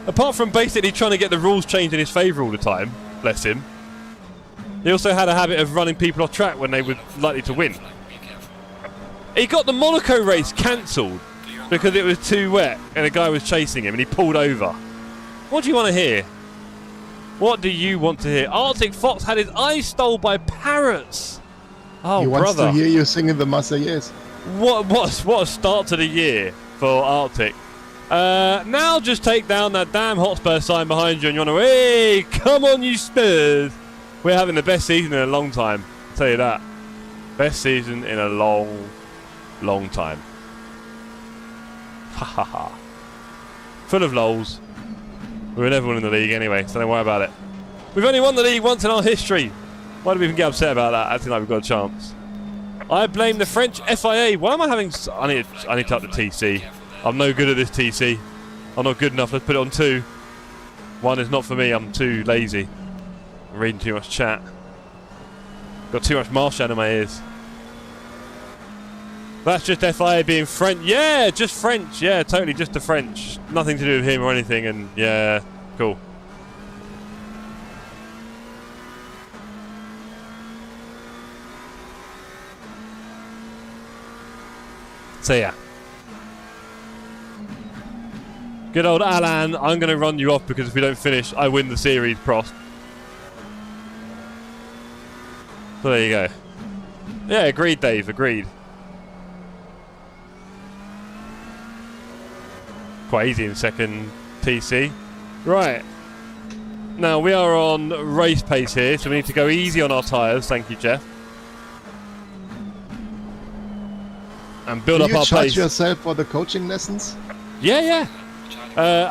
Apart from basically trying to get the rules changed in his favour all the time, bless him. He also had a habit of running people off track when they were likely to win. He got the Monaco race cancelled because it was too wet and a guy was chasing him and he pulled over. What do you want to hear? What do you want to hear? Arctic Fox had his eyes stole by parrots. Oh, he wants brother. to hear you singing the Marseillaise. What a start to the year for Arctic. Now just take down that damn Hotspur sign behind you and you want to, hey, come on you Spurs. We're having the best season in a long time, I'll tell you that. Best season in a long time. Ha ha ha. Full of lols. We were never winning the league anyway, so don't worry about it. We've only won the league once in our history. Why do we even get upset about that? Acting like we've got a chance. I blame the French FIA. Why am I having... I need to up the TC. I'm no good at this TC. I'm not good enough. Let's put it on 2. 1 is not for me. I'm too lazy. I'm reading too much chat. Got too much Martian in my ears. That's just FIA being French. Yeah, just French. Yeah, totally just the French. Nothing to do with him or anything. And yeah, cool. So yeah. Good old Alan, I'm going to run you off because if we don't finish, I win the series, Prost. So there you go. Yeah, agreed, Dave, agreed. Quite easy in second TC. Right. Now, we are on race pace here, so we need to go easy on our tyres. Thank you, Jeff. And build up our pace. Do you charge yourself for the coaching lessons? Yeah, yeah.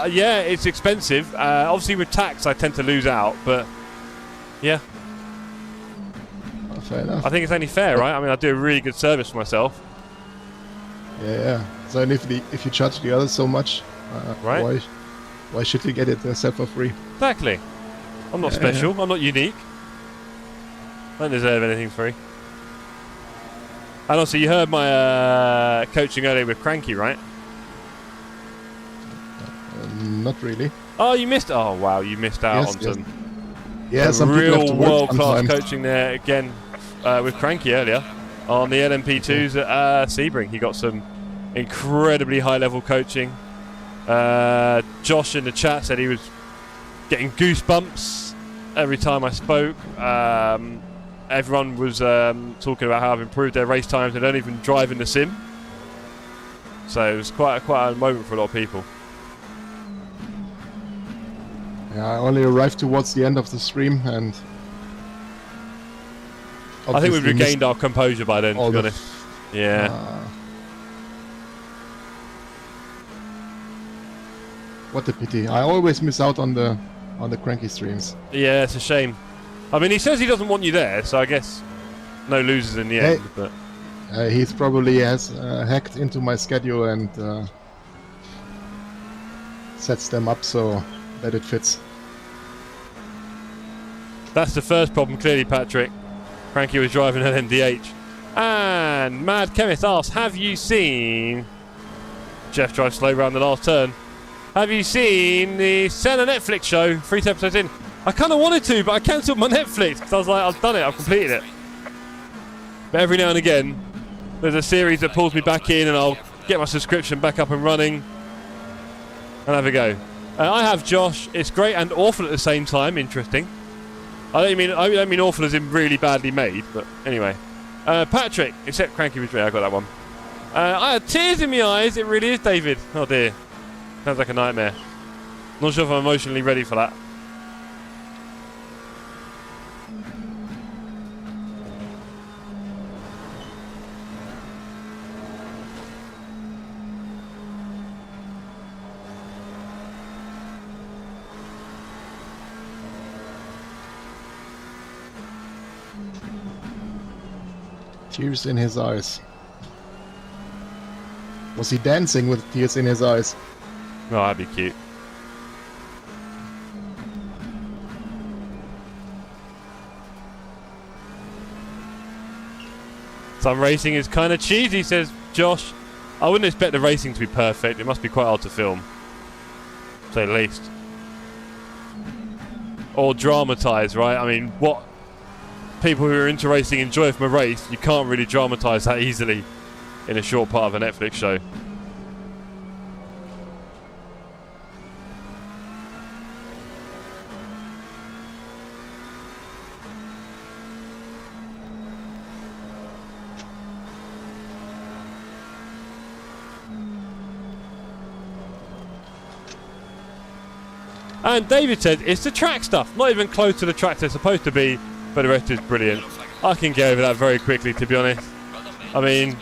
Yeah, it's expensive. Obviously, with tax, I tend to lose out, but yeah. Oh, fair enough. I think it's only fair, right? I mean, I do a really good service for myself. Yeah. So if you charge the others so much, right? Why should you get it yourself for free? Exactly. I'm not special. Yeah. I'm not unique. I don't deserve anything free. And also, you heard my coaching earlier with Cranky, right? Not really. Oh, you missed... Oh, wow, you missed out on some real world-class coaching there again with Cranky earlier on the LMP2s at Sebring. He got some incredibly high-level coaching. Josh in the chat said he was getting goosebumps every time I spoke. Everyone was talking about how I've improved their race times. They don't even drive in the sim. So it was quite a moment for a lot of people. Yeah, I only arrived towards the end of the stream and I think we've regained our composure by then, to be honest. Yeah. What a pity. I always miss out on the cranky streams. Yeah, it's a shame. I mean, he says he doesn't want you there, so I guess no losers in the end. But he's probably has hacked into my schedule and sets them up so that it fits. That's the first problem, clearly, Patrick. Frankie was driving an MDH. And Mad Chemist asks, have you seen... Jeff drives slow round the last turn. Have you seen the Senna Netflix show 3 episodes in? I kind of wanted to, but I cancelled my Netflix because I was like, I've done it, I've completed it. But every now and again, there's a series that pulls me back in and I'll get my subscription back up and running and have a go. I have Josh. It's great and awful at the same time. Interesting. I don't mean awful as in really badly made, but anyway. Patrick, except Cranky Retreat, I got that one. I had tears in my eyes. It really is, David. Oh dear. Sounds like a nightmare. Not sure if I'm emotionally ready for that. Tears in his eyes. Was he dancing with tears in his eyes? Oh, that'd be cute. Some racing is kind of cheesy, says Josh. I wouldn't expect the racing to be perfect. It must be quite hard to film, to say the least. Or dramatise, right? I mean, what people who are into racing enjoy from a race, you can't really dramatise that easily in a short part of a Netflix show. And David said, it's the track stuff, not even close to the track they're supposed to be, but the rest is brilliant. I can get over that very quickly, to be honest. I mean,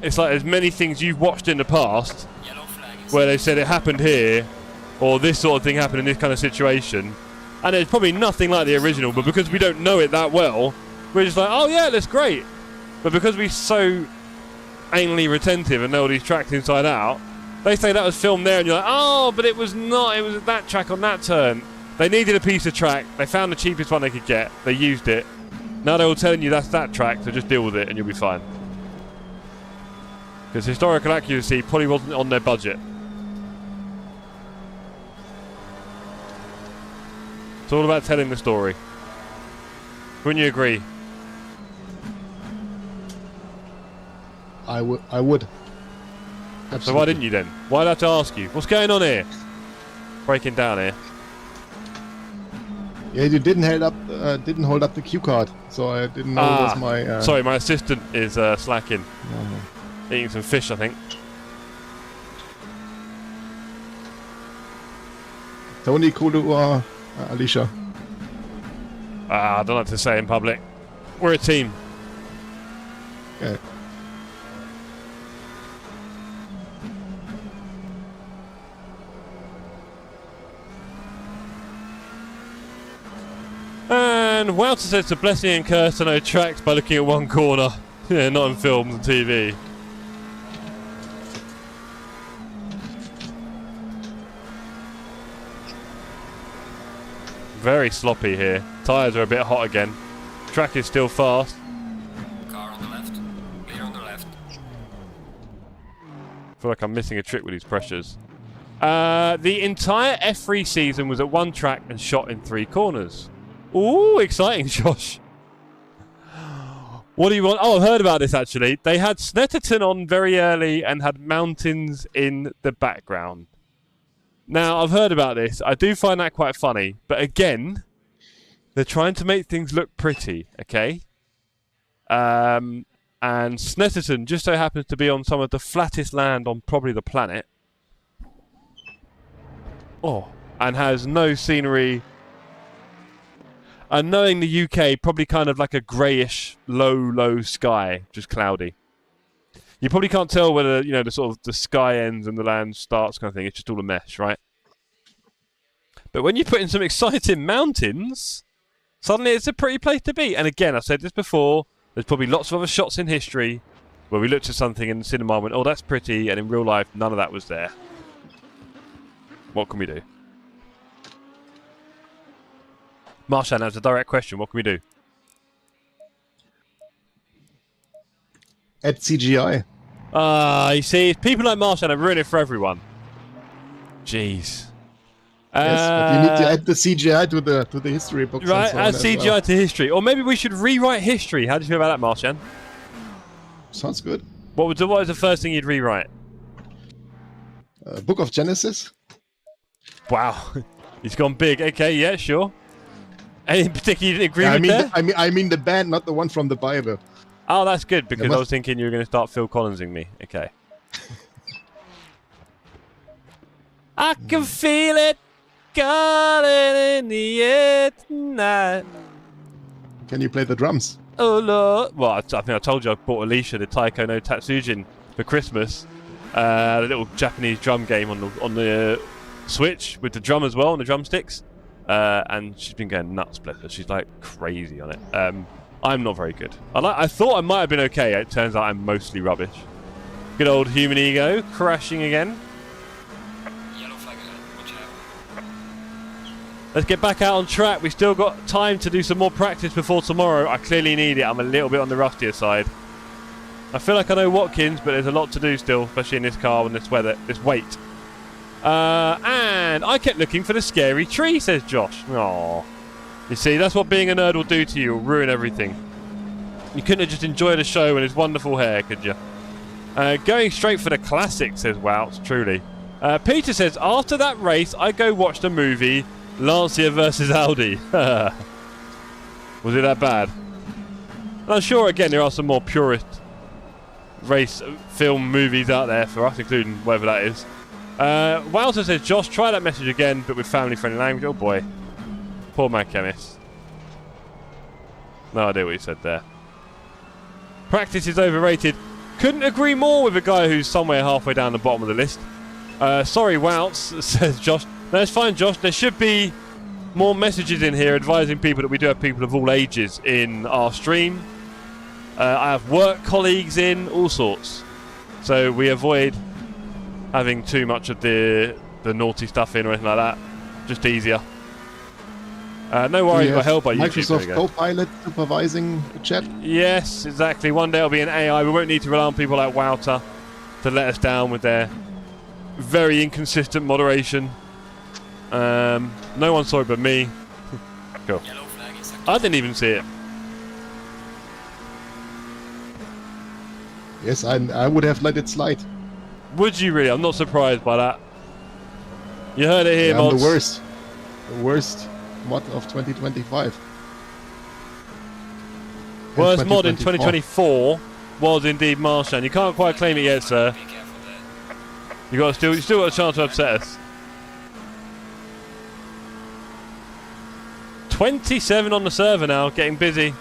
it's like there's many things you've watched in the past where they said it happened here, or this sort of thing happened in this kind of situation, and it's probably nothing like the original, but because we don't know it that well, we're just like, oh yeah, that's great. But because we're so anally retentive and know all these tracks inside out, they say that was filmed there, and you're like, oh, but it was not. It was at that track on that turn. They needed a piece of track. They found the cheapest one they could get. They used it. Now they're all telling you that's that track, so just deal with it and you'll be fine. Because historical accuracy probably wasn't on their budget. It's all about telling the story. Wouldn't you agree? I would. Absolutely. So why didn't you then? Why'd I have to ask you? What's going on here? Breaking down here. Yeah, you didn't hold up the cue card, so I didn't know it was my. Sorry, my assistant is slacking, eating some fish, I think. Tony Kulu, Alicia. I don't like to say in public. We're a team. Okay. And Wouter says it's a blessing and curse to know tracks by looking at one corner. Yeah, not in film and TV. Very sloppy here. Tyres are a bit hot again. Track is still fast. Car on the left. Clear on the left. I feel like I'm missing a trick with these pressures. The entire F3 season was at one track and shot in 3 corners. Ooh, exciting, Josh. What do you want? Oh, I've heard about this, actually. They had Snetterton on very early and had mountains in the background. Now, I've heard about this. I do find that quite funny. But again, they're trying to make things look pretty, okay? And Snetterton just so happens to be on some of the flattest land on probably the planet. Oh, and has no scenery. And knowing the UK, probably kind of like a greyish, low sky, just cloudy. You probably can't tell whether, you know, the sort of the sky ends and the land starts kind of thing. It's just all a mesh, right? But when you put in some exciting mountains, suddenly it's a pretty place to be. And again, I've said this before, there's probably lots of other shots in history where we looked at something in the cinema and went, oh, that's pretty, and in real life, none of that was there. What can we do? Marshan, that's a direct question. What can we do? Add CGI. You see, people like Marshan are ruining it for everyone. Jeez. Yes, but you need to add the CGI to the history books. Right, and so on add as CGI well. to history. Or maybe we should rewrite history. How do you feel about that, Marshan? Sounds good. What was the first thing you'd rewrite? Book of Genesis. Wow. He's gone big. Okay, yeah, sure. Any in particular you didn't agree with there? I mean the band, not the one from the Bible. Oh, that's good, because I was thinking you were going to start Phil Collinsing me. Okay. I can feel it calling in the air tonight. Can you play the drums? Oh, Lord. Well, I think I told you I bought Alicia the Taiko no Tatsujin for Christmas. A little Japanese drum game on the Switch with the drum as well, on the drumsticks. And she's been going nuts, bless her. She's like crazy on it. I'm not very good. I thought I might have been okay. It turns out I'm mostly rubbish. Good old human ego crashing again. Yellow flag ahead. Watch out. Let's get back out on track. We've still got time to do some more practice before tomorrow. I clearly need it. I'm a little bit on the rustier side. I feel like I know Watkins, but there's a lot to do still, especially in this car and this weather, this weight. And I kept looking for the scary tree, says Josh. Aww. You see, that's what being a nerd will do to you. It'll ruin everything. You couldn't have just enjoyed a show with his wonderful hair, could you? Going straight for the classic, says Wouts, truly. Peter says, after that race, I go watch the movie Lancia versus Audi. Was it that bad? And I'm sure, again, there are some more purist race film movies out there for us, including whatever that is. Walter says, Josh, try that message again, but with family-friendly language. Oh, boy. Poor Mad Chemist. No idea what he said there. Practice is overrated. Couldn't agree more with a guy who's somewhere halfway down the bottom of the list. Sorry, Wouts, says Josh. No, it's fine, Josh. There should be more messages in here advising people that we do have people of all ages in our stream. I have work colleagues in, all sorts. So we avoid having too much of the naughty stuff in or anything like that. Just easier. No worries, got held by YouTube. Microsoft Copilot supervising the chat. Yes, exactly. One day it'll be an AI. We won't need to rely on people like Wouter to let us down with their very inconsistent moderation. No one saw it but me. Cool. Yellow flag is I didn't even see it. Yes, I would have let it slide. Would you really? I'm not surprised by that. You heard it here, Yeah, I'm mods. the worst mod of 2025. Worst mod in 2024 was indeed Marshan. You can't quite claim it yet, sir. Be careful there. You still got a chance to upset us. 27 on the server now, getting busy.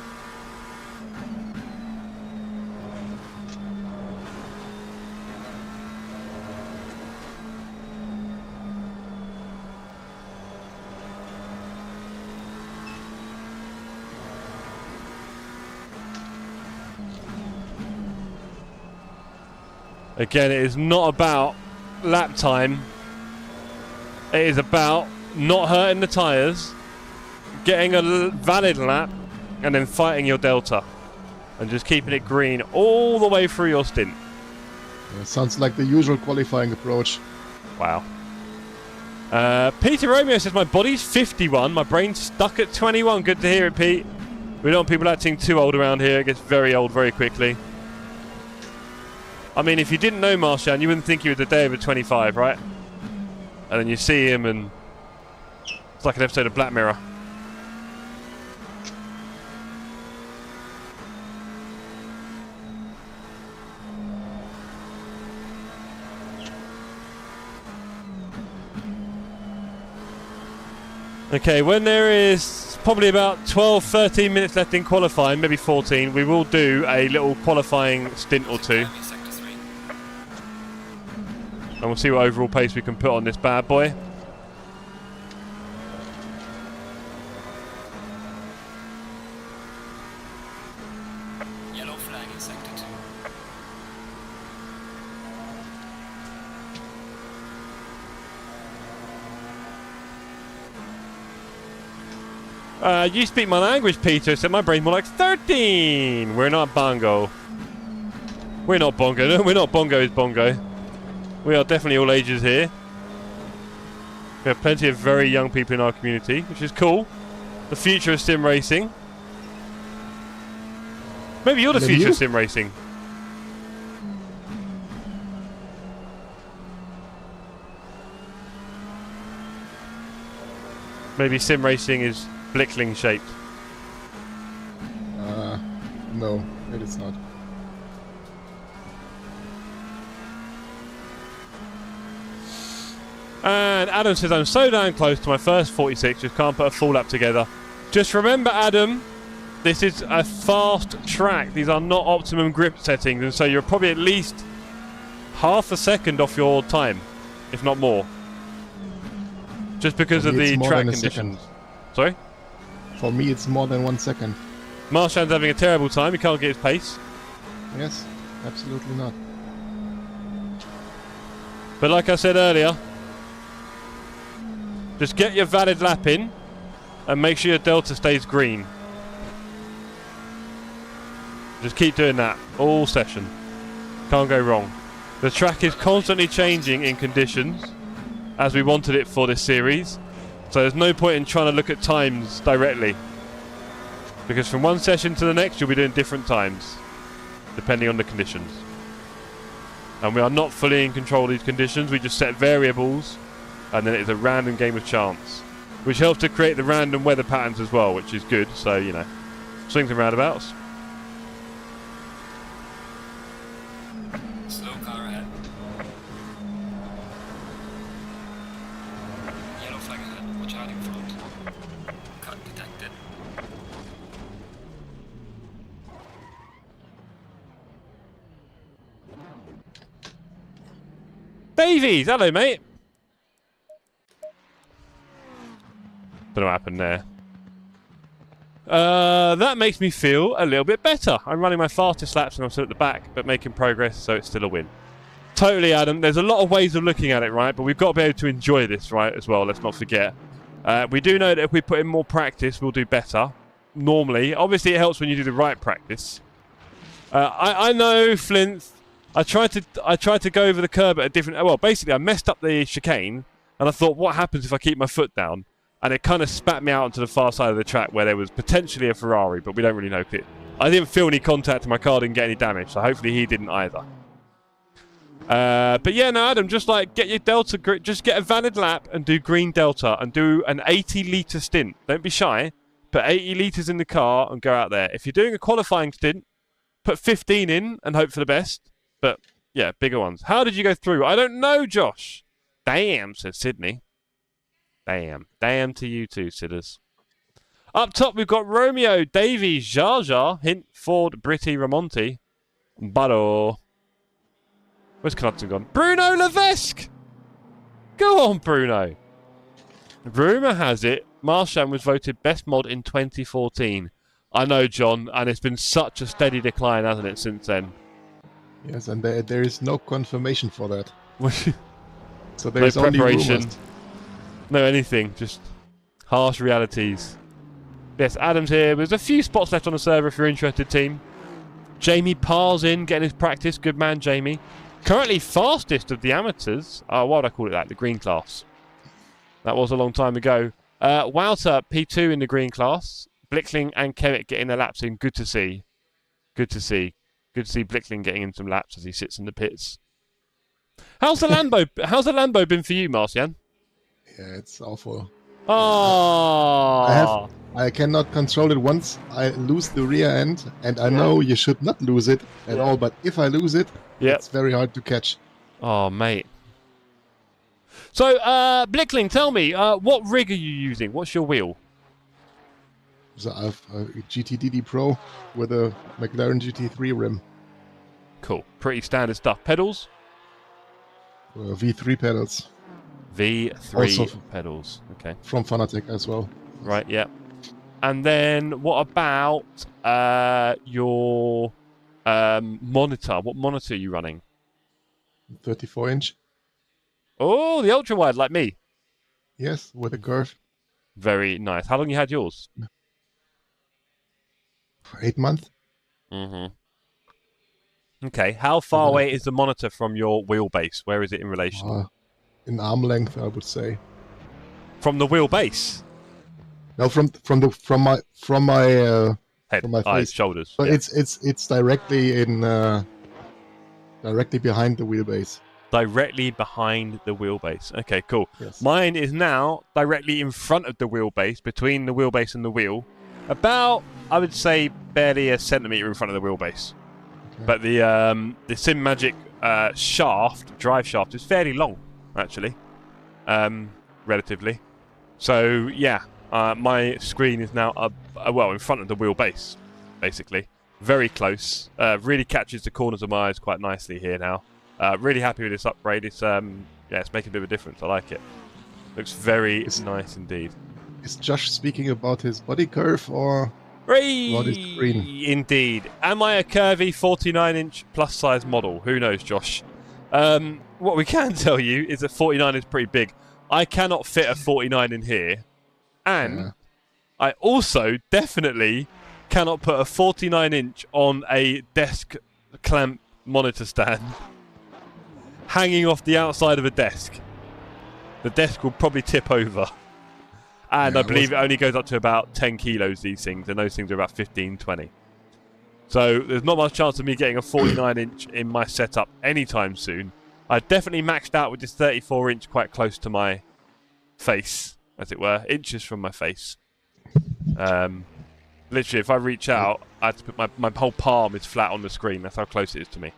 Again, it is not about lap time. It is about not hurting the tyres, getting a valid lap, and then fighting your delta. And just keeping it green all the way through your stint. Yeah, sounds like the usual qualifying approach. Wow. Peter Romeo says, my body's 51, my brain's stuck at 21. Good to hear it, Pete. We don't want people acting too old around here. It gets very old very quickly. I mean, if you didn't know Marshan, you wouldn't think he was a day over 25, right? And then you see him and it's like an episode of Black Mirror. Okay, when there is probably about 12, 13 minutes left in qualifying, maybe 14. We will do a little qualifying stint or two. Sector 3. And we'll see what overall pace we can put on this bad boy. Yellow flag in sector 2. You speak my language, Peter, so my brain's more like 13. We're not bongo. We're not bongo. No, we're not bongo is bongo. We are definitely all ages here. We have plenty of very young people in our community, which is cool. The future of sim racing. Maybe you're the future of sim racing. Maybe sim racing is Blickling shaped. No, it is not. And Adam says, I'm so damn close to my first 46, just can't put a full lap together. Just remember, Adam, this is a fast track. These are not optimum grip settings, and so you're probably at least half a second off your time, if not more. Just because of the track conditions. Sorry? For me, it's more than 1 second. Marshan's having a terrible time. He can't get his pace. Yes, absolutely not. But like I said earlier, just get your valid lap in and make sure your delta stays green. Just keep doing that all session. Can't go wrong. The track is constantly changing in conditions as we wanted it for this series. So there's no point in trying to look at times directly. Because from one session to the next, you'll be doing different times, depending on the conditions. And we are not fully in control of these conditions. We just set variables, and then it's a random game of chance, which helps to create the random weather patterns as well, which is good. So, you know, swings and roundabouts. Slow car ahead. Yellow flag ahead. Watch out in front. Cut detected. Davies, hello, mate. Don't know what happened there. That makes me feel a little bit better. I'm running my fastest laps and I'm still at the back, but making progress, so it's still a win. Totally, Adam. There's a lot of ways of looking at it, right? But we've got to be able to enjoy this, right, as well. Let's not forget. We do know that if we put in more practice, we'll do better. Normally. Obviously, it helps when you do the right practice. I know, Flint. I tried to go over the curb at a different... Well, basically, I messed up the chicane, and I thought, what happens if I keep my foot down? And it kind of spat me out onto the far side of the track where there was potentially a Ferrari, but we don't really know. I didn't feel any contact, and my car didn't get any damage, so hopefully he didn't either. But yeah, no, Adam, just like get your delta, just get a valid lap and do green delta and do an 80-litre stint. Don't be shy. Put 80 litres in the car and go out there. If you're doing a qualifying stint, put 15 in and hope for the best. But yeah, bigger ones. How did you go through? I don't know, Josh. Damn, says Sydney. Damn. Damn to you too, Sidders. Up top, we've got Romeo, Davies, Jar Jar, Hint, Ford, Britti, Ramonti, Bado. Where's Knudsen gone? Bruno Levesque! Go on, Bruno. Rumour has it, Marshan was voted best mod in 2014. I know, John, and it's been such a steady decline, hasn't it, since then? Yes, and there is no confirmation for that. So No there's only preparation. rumors. No anything, just harsh realities. Yes, Adam's here. There's a few spots left on the server if you're interested, team. Jamie Parr's in, getting his practice. Good man, Jamie. Currently fastest of the amateurs. Why would I call it that? The green class. That was a long time ago. Wouter, P2 in the green class. Blickling and Kemet getting their laps in. Good to see. Good to see. Good to see Blickling getting in some laps as he sits in the pits. How's the Lambo? How's the Lambo been for you, Marcian? Yeah, it's awful. Oh. I cannot control it once. I lose the rear end, and I know you should not lose it at all. But if I lose it, it's very hard to catch. Oh, mate. So, Blickling, tell me, what rig are you using? What's your wheel? So I have a GTDD Pro with a McLaren GT3 rim. Cool. Pretty standard stuff. Pedals? V3 pedals. V3 Also pedals. Okay. from Fanatec as well. Right, yeah. And then what about your monitor? What monitor are you running? 34-inch. Oh, the ultra wide, like me. Yes, with a curve. Very nice. How long you had yours? 8 months. Mm-hmm. Okay. How far away is the monitor from your wheelbase? Where is it in relation? In arm length, I would say. From the wheelbase? No, from my Head, from my eyes, face. shoulders. So Yeah. it's directly in directly behind the wheelbase. Directly behind the wheelbase. Okay, cool. Yes. Mine is now directly in front of the wheelbase, between the wheelbase and the wheel. About, I would say, barely a centimetre in front of the wheelbase. Okay. But the Simagic drive shaft, is fairly long, actually, relatively. So, yeah, my screen is now, well, in front of the wheelbase, basically. Very close. Really catches the corners of my eyes quite nicely here now. Really happy with this upgrade. It's yeah, it's making a bit of a difference. I like it. Looks very nice indeed. Is Josh speaking about his body curve or about his screen? Indeed. Am I a curvy 49-inch plus size model? Who knows, Josh? What we can tell you is that 49 is pretty big. I cannot fit a 49 in here, and I also definitely cannot put a 49-inch on a desk clamp monitor stand hanging off the outside of a desk. The desk will probably tip over. And I believe it only goes up to about 10 kilos, these things, and those things are about 15, 20. So there's not much chance of me getting a 49-inch in my setup anytime soon. I definitely maxed out with this 34-inch quite close to my face, as it were, inches from my face. Literally, if I reach out, I have to put my whole palm is flat on the screen. That's how close it is to me.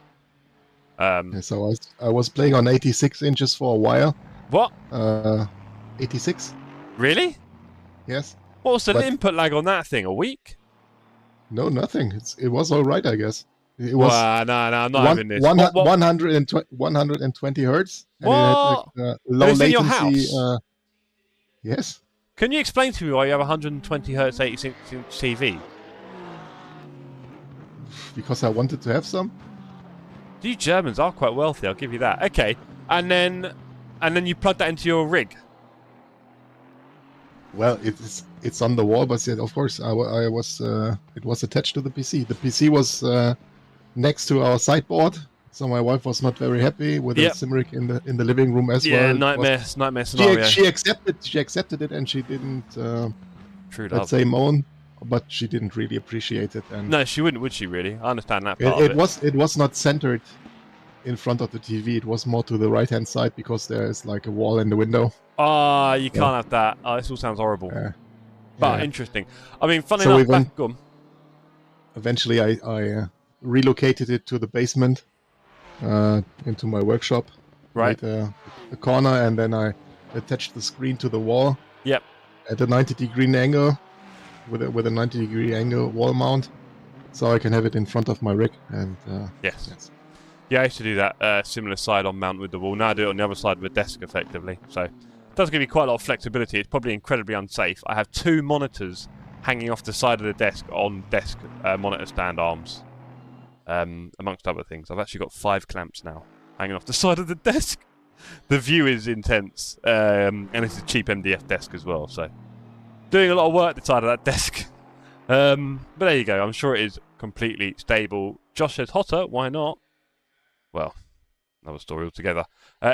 So I was playing on 86 inches for a while. What? 86? Really? Yes. What was the input lag on that thing? A week? No, nothing. It was all right, I guess. It was. No, I'm not having this. 120 hertz. And What? it had low And it's in your latency. house? Yes. Can you explain to me why you have 120 hertz 86-inch TV? Because I wanted to have some. You Germans are quite wealthy, I'll give you that. Okay, and then you plug that into your rig. Well, it's on the wall, but of course I was it was attached to the PC. The PC was next to our sideboard, so my wife was not very happy with the Simric in the living room as well. Yeah, nightmare scenario. She accepted it, and she didn't let's say moan, but she didn't really appreciate it. And no, she wouldn't, would she? Really? I understand that part of it. It was not centered in front of the TV. It was more to the right hand side because there is like a wall in the window. Ah, you can't have that. Oh, this all sounds horrible. But interesting. I mean, funny so enough, eventually I relocated it to the basement, into my workshop. Right. A corner, and then I attached the screen to the wall. Yep. At a 90-degree angle, with a 90-degree angle wall mount, so I can have it in front of my rig. And yes. Yeah, I used to do that similar side-on mount with the wall. Now I do it on the other side of the desk, effectively. So it does give you quite a lot of flexibility. It's probably incredibly unsafe. I have 2 monitors hanging off the side of the desk on desk monitor stand arms, amongst other things. I've actually got 5 clamps now hanging off the side of the desk. The view is intense, and it's a cheap MDF desk as well. So doing a lot of work the side of that desk. But there you go. I'm sure it is completely stable. Josh says hotter. Why not? Well, another story altogether.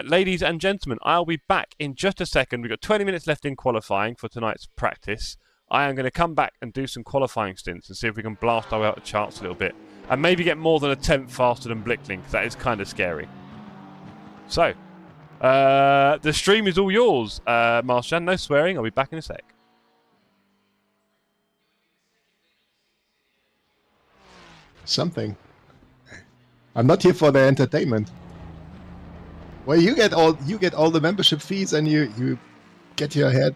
Ladies and gentlemen, I'll be back in just a second. We've got 20 minutes left in qualifying for tonight's practice. I am going to come back and do some qualifying stints and see if we can blast our way out the charts a little bit. And maybe get more than a tenth faster than Blickling, because that is kind of scary. So, the stream is all yours, Martian. No swearing. I'll be back in a sec. Something. I'm not here for the entertainment. Well, you get all the membership fees, and you get your head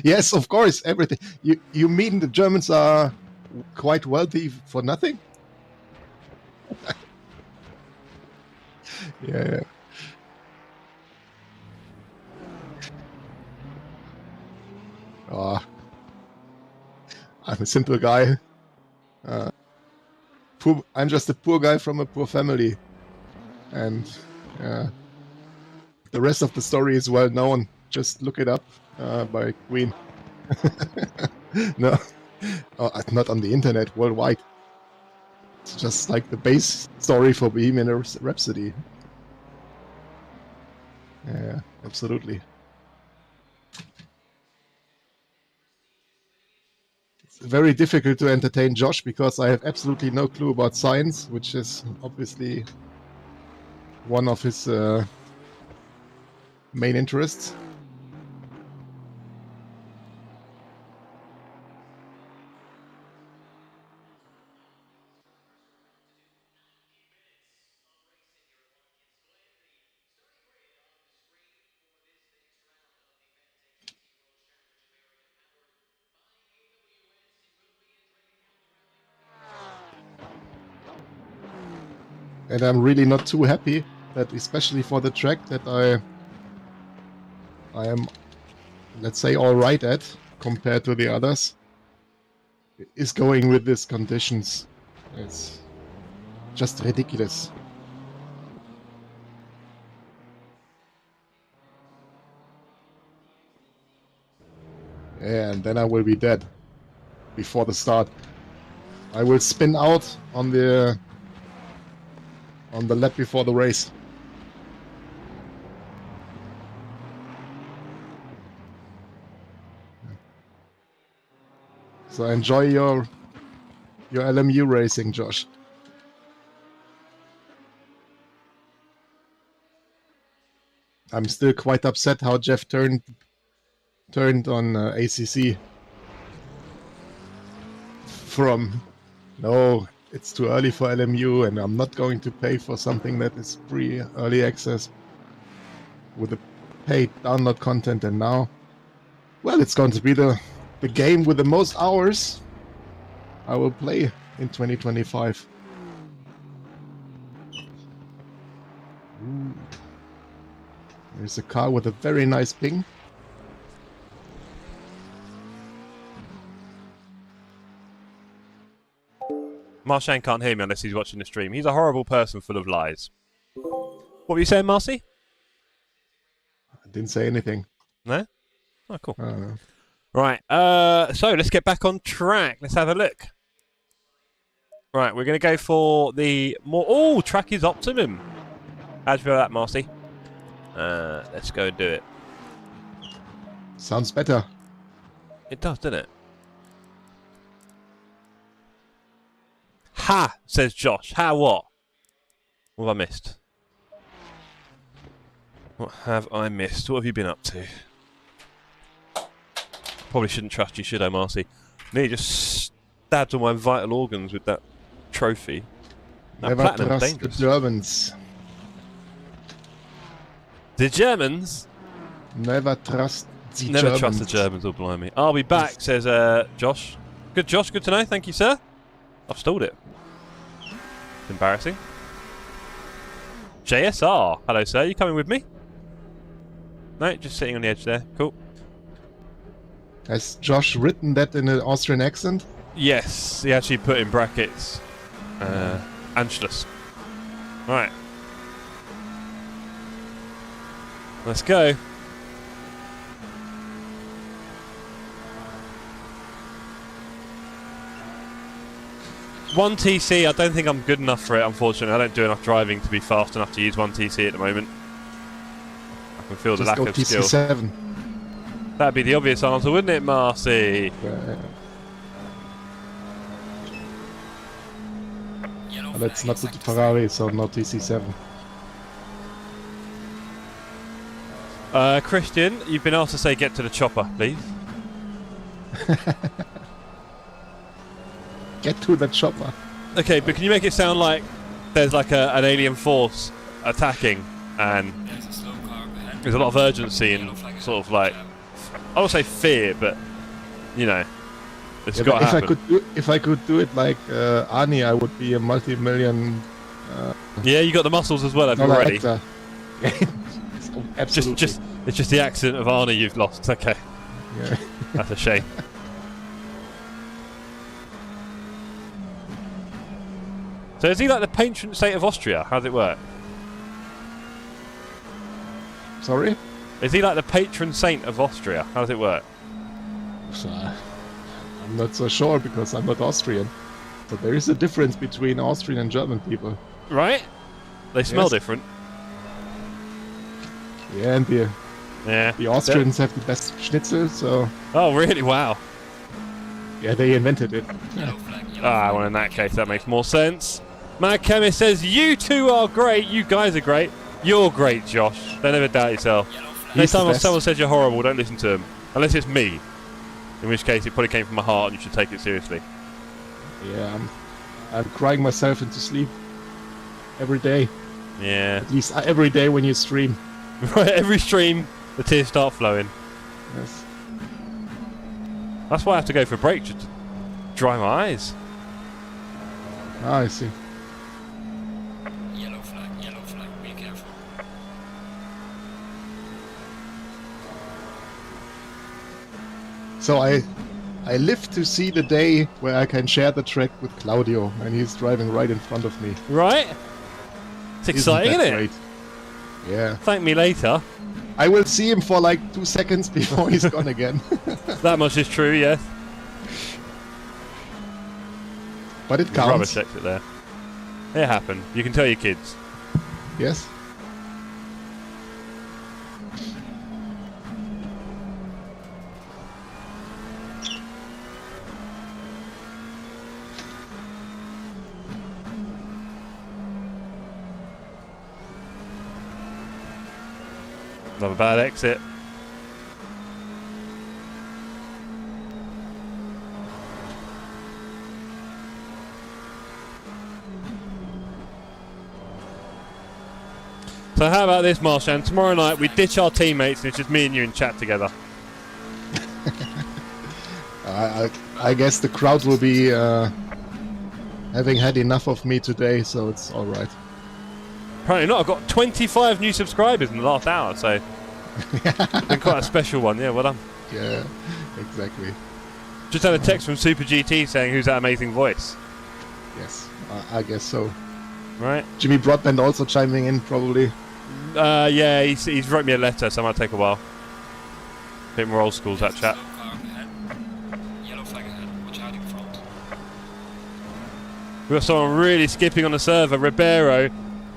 Yes, of course, everything. You mean the Germans are quite wealthy for nothing? Yeah. Oh, I'm a simple guy. I'm just a poor guy from a poor family, and the rest of the story is well known. Just look it up by Queen. No, not on the internet, worldwide. It's just like the base story for Bohemian Rhapsody. Yeah, absolutely. It's very difficult to entertain Josh because I have absolutely no clue about science, which is obviously one of his main interests. And I'm really not too happy that, especially for the track that I am, let's say, all right at compared to the others, is going with these conditions. It's just ridiculous. Yeah, and then I will be dead before the start. I will spin out on the lap before the race. So enjoy your LMU racing, Josh. I'm still quite upset how Jeff turned on ACC from no, it's too early for LMU and I'm not going to pay for something that is pre-early access with the paid download content, and now, well, it's going to be the game with the most hours I will play in 2025. Ooh. There's a car with a very nice ping. Marshan can't hear me unless he's watching the stream. He's a horrible person full of lies. What were you saying, Marcy? I didn't say anything. No? Oh, cool. Right, so let's get back on track. Let's have a look. Right, we're going to go for the more... Oh, track is optimum. How do you feel about that, Marcy? Let's go and do it. Sounds better. It does, doesn't it? Ha, says Josh. Ha what? What have I missed? What have I missed? What have you been up to? Probably shouldn't trust you, should I, Marcy? Nearly just stabbed all my vital organs with that trophy. That Never platinum trust dangerous. the Germans. The Germans? Never trust the Germans. Never trust the Germans, or blimey. I'll be back, says Josh. Good, Josh. Good to know. Thank you, sir. I've stalled it. It's embarrassing. JSR. Hello, sir. You coming with me? No, just sitting on the edge there. Cool. Has Josh written that in an Austrian accent? Yes, he actually put in brackets. Anschluss. Right. Let's go. One TC, I don't think I'm good enough for it, unfortunately. I don't do enough driving to be fast enough to use one TC at the moment. I can feel the lack of skill. TC7. That'd be the obvious answer, wouldn't it, Marcy? Let's not put the Ferrari, so no TC7. Christian, you've been asked to say get to the chopper, please. Get to the chopper. Okay, but can you make it sound like there's like an alien force attacking and there's a lot of urgency and sort of like I would say fear, but you know, it's Yeah, got to but happen. if I could do it like Arnie, I would be a multi-million. Yeah, you got the muscles as well, have you dollar already? actor. So, absolutely. It's just the accident of Arnie you've lost. Okay, Yeah. that's a shame. So is he like the patron saint of Austria? How does it work? Sorry. Is he like the patron saint of Austria? How does it work? So, I'm not so sure because I'm not Austrian. So there is a difference between Austrian and German people. Right? They smell Yes. different. Yeah, and Yeah. the Austrians have the best schnitzel, so Oh, really? Wow. yeah, they invented it. Yellow flag, yellow Ah, flag. well, in that case, that makes more sense. Mad Chemist says, you two are great. You guys are great. You're great, Josh. Don't ever doubt yourself. Yellow flag. Next the time best. someone says you're horrible, don't listen to them. Unless it's me. In which case, it probably came from my heart and you should take it seriously. Yeah, I'm crying myself into sleep every day. Yeah. At least every day when you stream. Every stream, the tears start flowing. Yes. That's why I have to go for a break, just to dry my eyes. Ah, I see. Yellow flag, be careful. So I live to see the day where I can share the track with Claudio, and he's driving right in front of me. Right? It's exciting, Isn't that isn't it? great? Yeah. Thank me later. I will see him for like 2 seconds before he's gone again. That much is true, yes. But it Rubber counts. checked it there. It happened. You can tell your kids. Yes. Another bad exit. So how about this, Marshan? Tomorrow night we ditch our teammates and it's just me and you in chat together. I guess the crowd will be having had enough of me today, so it's all right. Apparently not. I've got 25 new subscribers in the last hour, so it's been quite a special one. Yeah, well done. Yeah, exactly. Just had a text from Super GT saying, "Who's that amazing voice?" Yes, I guess so. Right? Jimmy Broadband also chiming in, probably. Yeah, he's wrote me a letter, so it might take a while. A bit more old school that chat. Slow car ahead. Yellow flag ahead. Watch out in front. We've got someone really skipping on the server, Ribeiro.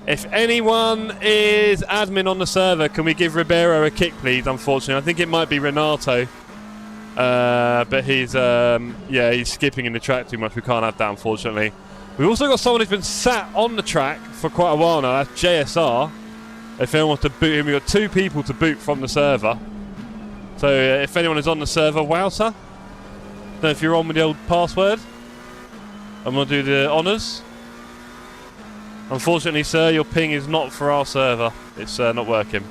If anyone is admin on the server, can we give Ribeiro a kick, please? Unfortunately, I think it might be Renato, but he's he's skipping in the track too much. We can't have that, unfortunately. We've also got someone who's been sat on the track for quite a while now. That's JSR. If anyone wants to boot him, we've got 2 people to boot from the server. So if anyone is on the server, Wouter, don't know if you're on with the old password. I'm going to do the honours. Unfortunately, sir, your ping is not for our server. It's not working.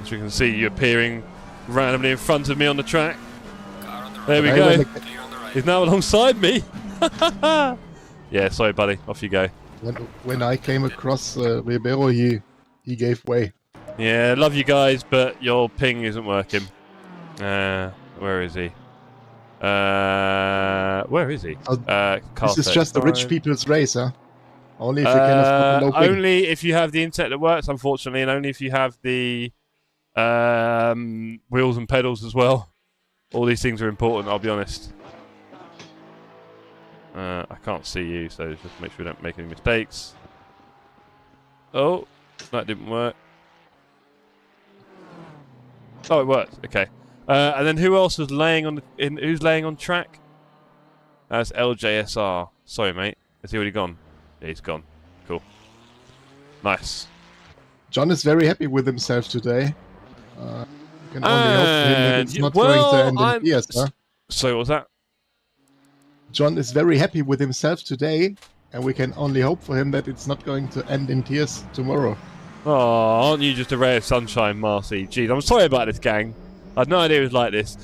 As you can see, you appearing randomly in front of me on the track. Car on the right. There we I go. wanna- Clear on the right. He's now alongside me. Yeah, sorry, buddy. Off you go. When I came across Ribeiro, he gave way. Yeah, love you guys, but your ping isn't working. Where is he? Where is he? This is just the rich people's race, huh? Only if you can afford a low ping. Only if you have the internet that works, unfortunately, and only if you have the wheels and pedals as well. All these things are important, I'll be honest. I can't see you, so just make sure we don't make any mistakes. Oh, that didn't work. Oh, it worked. Okay. And then who else was laying on who's laying on track? That's LJSR. Sorry, mate. Has he already gone? Yeah, he's gone. Cool. Nice. John is very happy with himself today. Can only hope for him that it's not going to end in tears, huh? So what was that? John is very happy with himself today, and we can only hope for him that it's not going to end in tears tomorrow. Oh, aren't you just a ray of sunshine, Marcy? Jeez, I'm sorry about this, gang. I had no idea it was like this.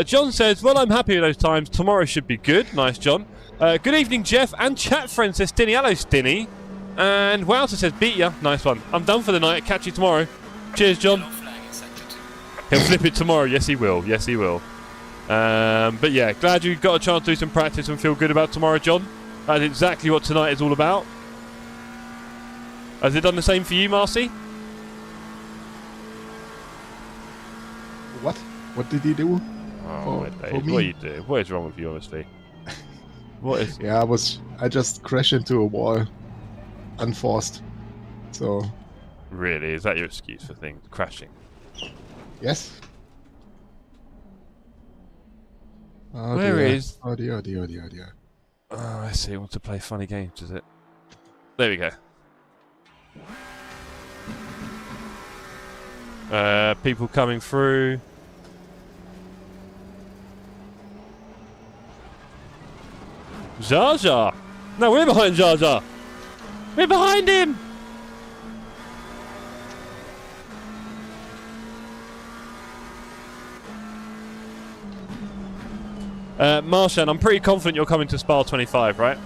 John says, well, I'm happy with those times. Tomorrow should be good. Nice, John. Good evening, Jeff. And chat friend says, Stinny. Hello, Stinny. And Wowzer says, beat ya. Nice one. I'm done for the night. Catch you tomorrow. Cheers, John. He'll flip it tomorrow. Yes, he will. Yes, he will. But yeah, glad you got a chance to do some practice and feel good about tomorrow, John. That's exactly what tonight is all about. Has it done the same for you, Marcy? What? What did he do? Oh, for what me? are you doing? What is wrong with you, honestly? What is... Yeah, I just crashed into a wall. Unforced. So... Really? Is that your excuse for things? Crashing? Yes. Oh, Where dear. is... Oh dear, oh dear, oh dear, oh dear. Oh, I see. Want to play funny games, is it? There we go. People coming through. Jar Jar! No, we're behind Jar Jar! We're behind him! Marshan, I'm pretty confident you're coming to Spa 25, right?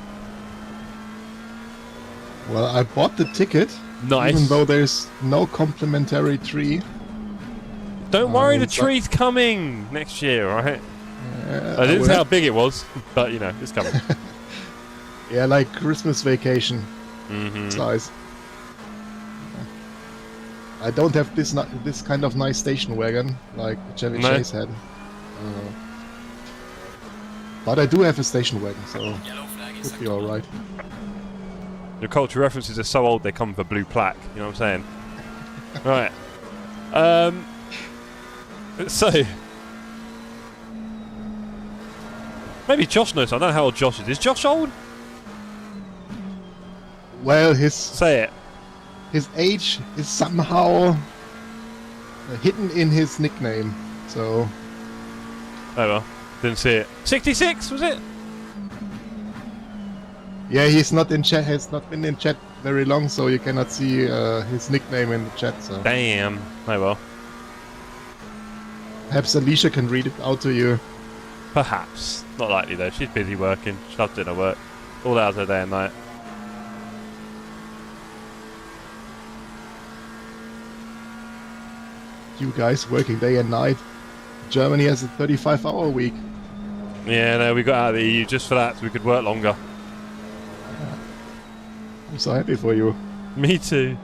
Well, I bought the ticket. Nice. Even though there's no complimentary tree. Don't worry, the tree's coming next year, right? I didn't say how big it was, but you know, it's coming. Yeah, like Christmas vacation size. I don't have this kind of nice station wagon like Chevy Chase had. But I do have a station wagon, so it'll be alright. Your cultural references are so old they come with a blue plaque, you know what I'm saying? Right. So... Maybe Josh knows. I don't know how old Josh is. Is Josh old? Well, Say it. His age is somehow hidden in his nickname, so... Oh well. Didn't see it. 66, was it? Yeah, he's not in chat. Has not been in chat very long, so you cannot see his nickname in the chat. So Damn. Oh well. perhaps Alicia can read it out to you. Perhaps. Not likely though. She's busy working. She loves doing her work. All hours of the day and night. You guys working day and night. Germany has a 35-hour week. Yeah, no, we got out of the EU just for that, so we could work longer. I'm so happy for you. Me too.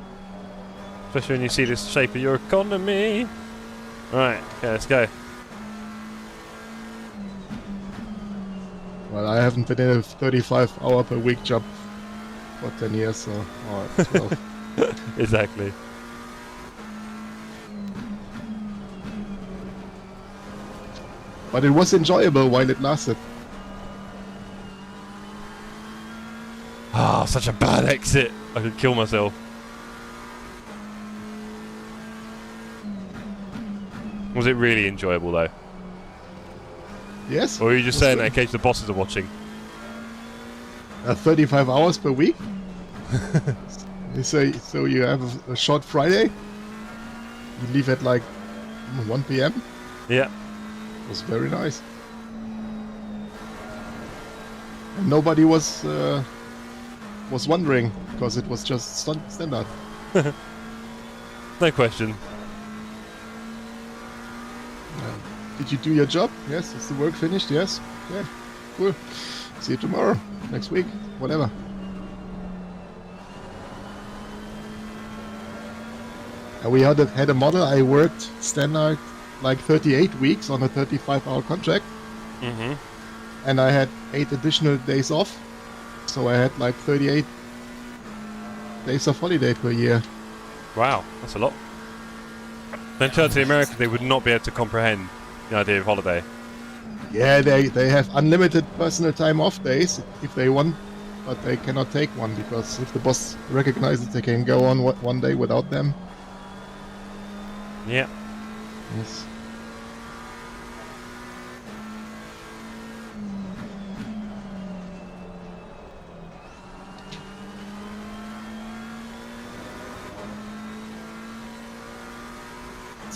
Especially when you see this shape of your economy. Alright, okay, let's go. Well, I haven't been in a 35-hour per week job for 10 years, so... Alright, 12. Exactly. But it was enjoyable while it lasted. Ah, such a bad exit. I could kill myself. Was it really enjoyable though? Yes. Or are you just saying that in case the bosses are watching? 35 hours per week? So you have a short Friday? You leave at like 1 PM? Yeah. It was very nice. And nobody was wondering, because it was just standard. No question. Did you do your job? Yes. Is the work finished? Yes. Yeah. Cool. See you tomorrow, next week, whatever. And we had a model. I worked standard like 38 weeks on a 35-hour contract. And I had 8 additional days off. So I had like 38 days of holiday per year. Wow, that's a lot. Then turn to the Americans, they would not be able to comprehend the idea of holiday. Yeah, they have unlimited personal time off days if they want, but they cannot take one because if the boss recognizes they can go on one day without them. Yeah. Yes.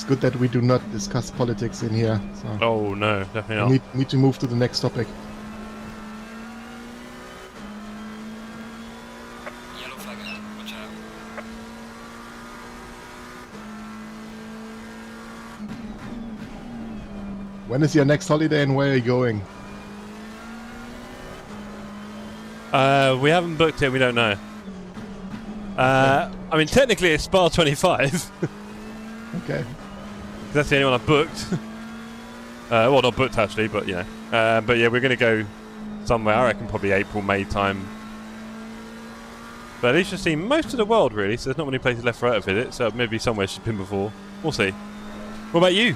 it's good that we do not discuss politics in here. So Oh no, definitely not. we need to move to the next topic. Yellow flag ahead. Watch out. When is your next holiday and where are you going? We haven't booked it. We don't know. I mean, technically it's Spa 25. Okay. That's the only one I've booked. Well, not booked actually, but you know. But yeah, we're going to go somewhere. I reckon probably April, May time. But at least you've seen most of the world really, so there's not many places left for her to visit. So maybe somewhere she's been before. We'll see. What about you?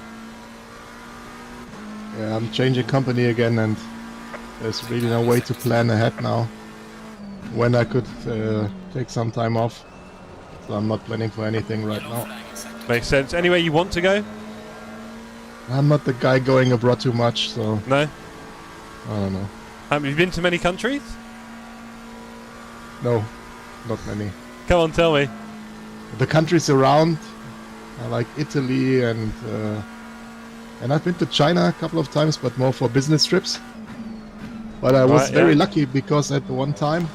Yeah, I'm changing company again, and there's really no way to plan ahead now when I could take some time off. So I'm not planning for anything right Yellow now. flag in sector. Makes sense. Anywhere you want to go? I'm not the guy going abroad too much, so No? I don't know. Have you been to many countries? No, not many. Come on, tell me. The countries around, I like Italy and I've been to China a couple of times, but more for business trips. But I was Right, very yeah. lucky because at the one time,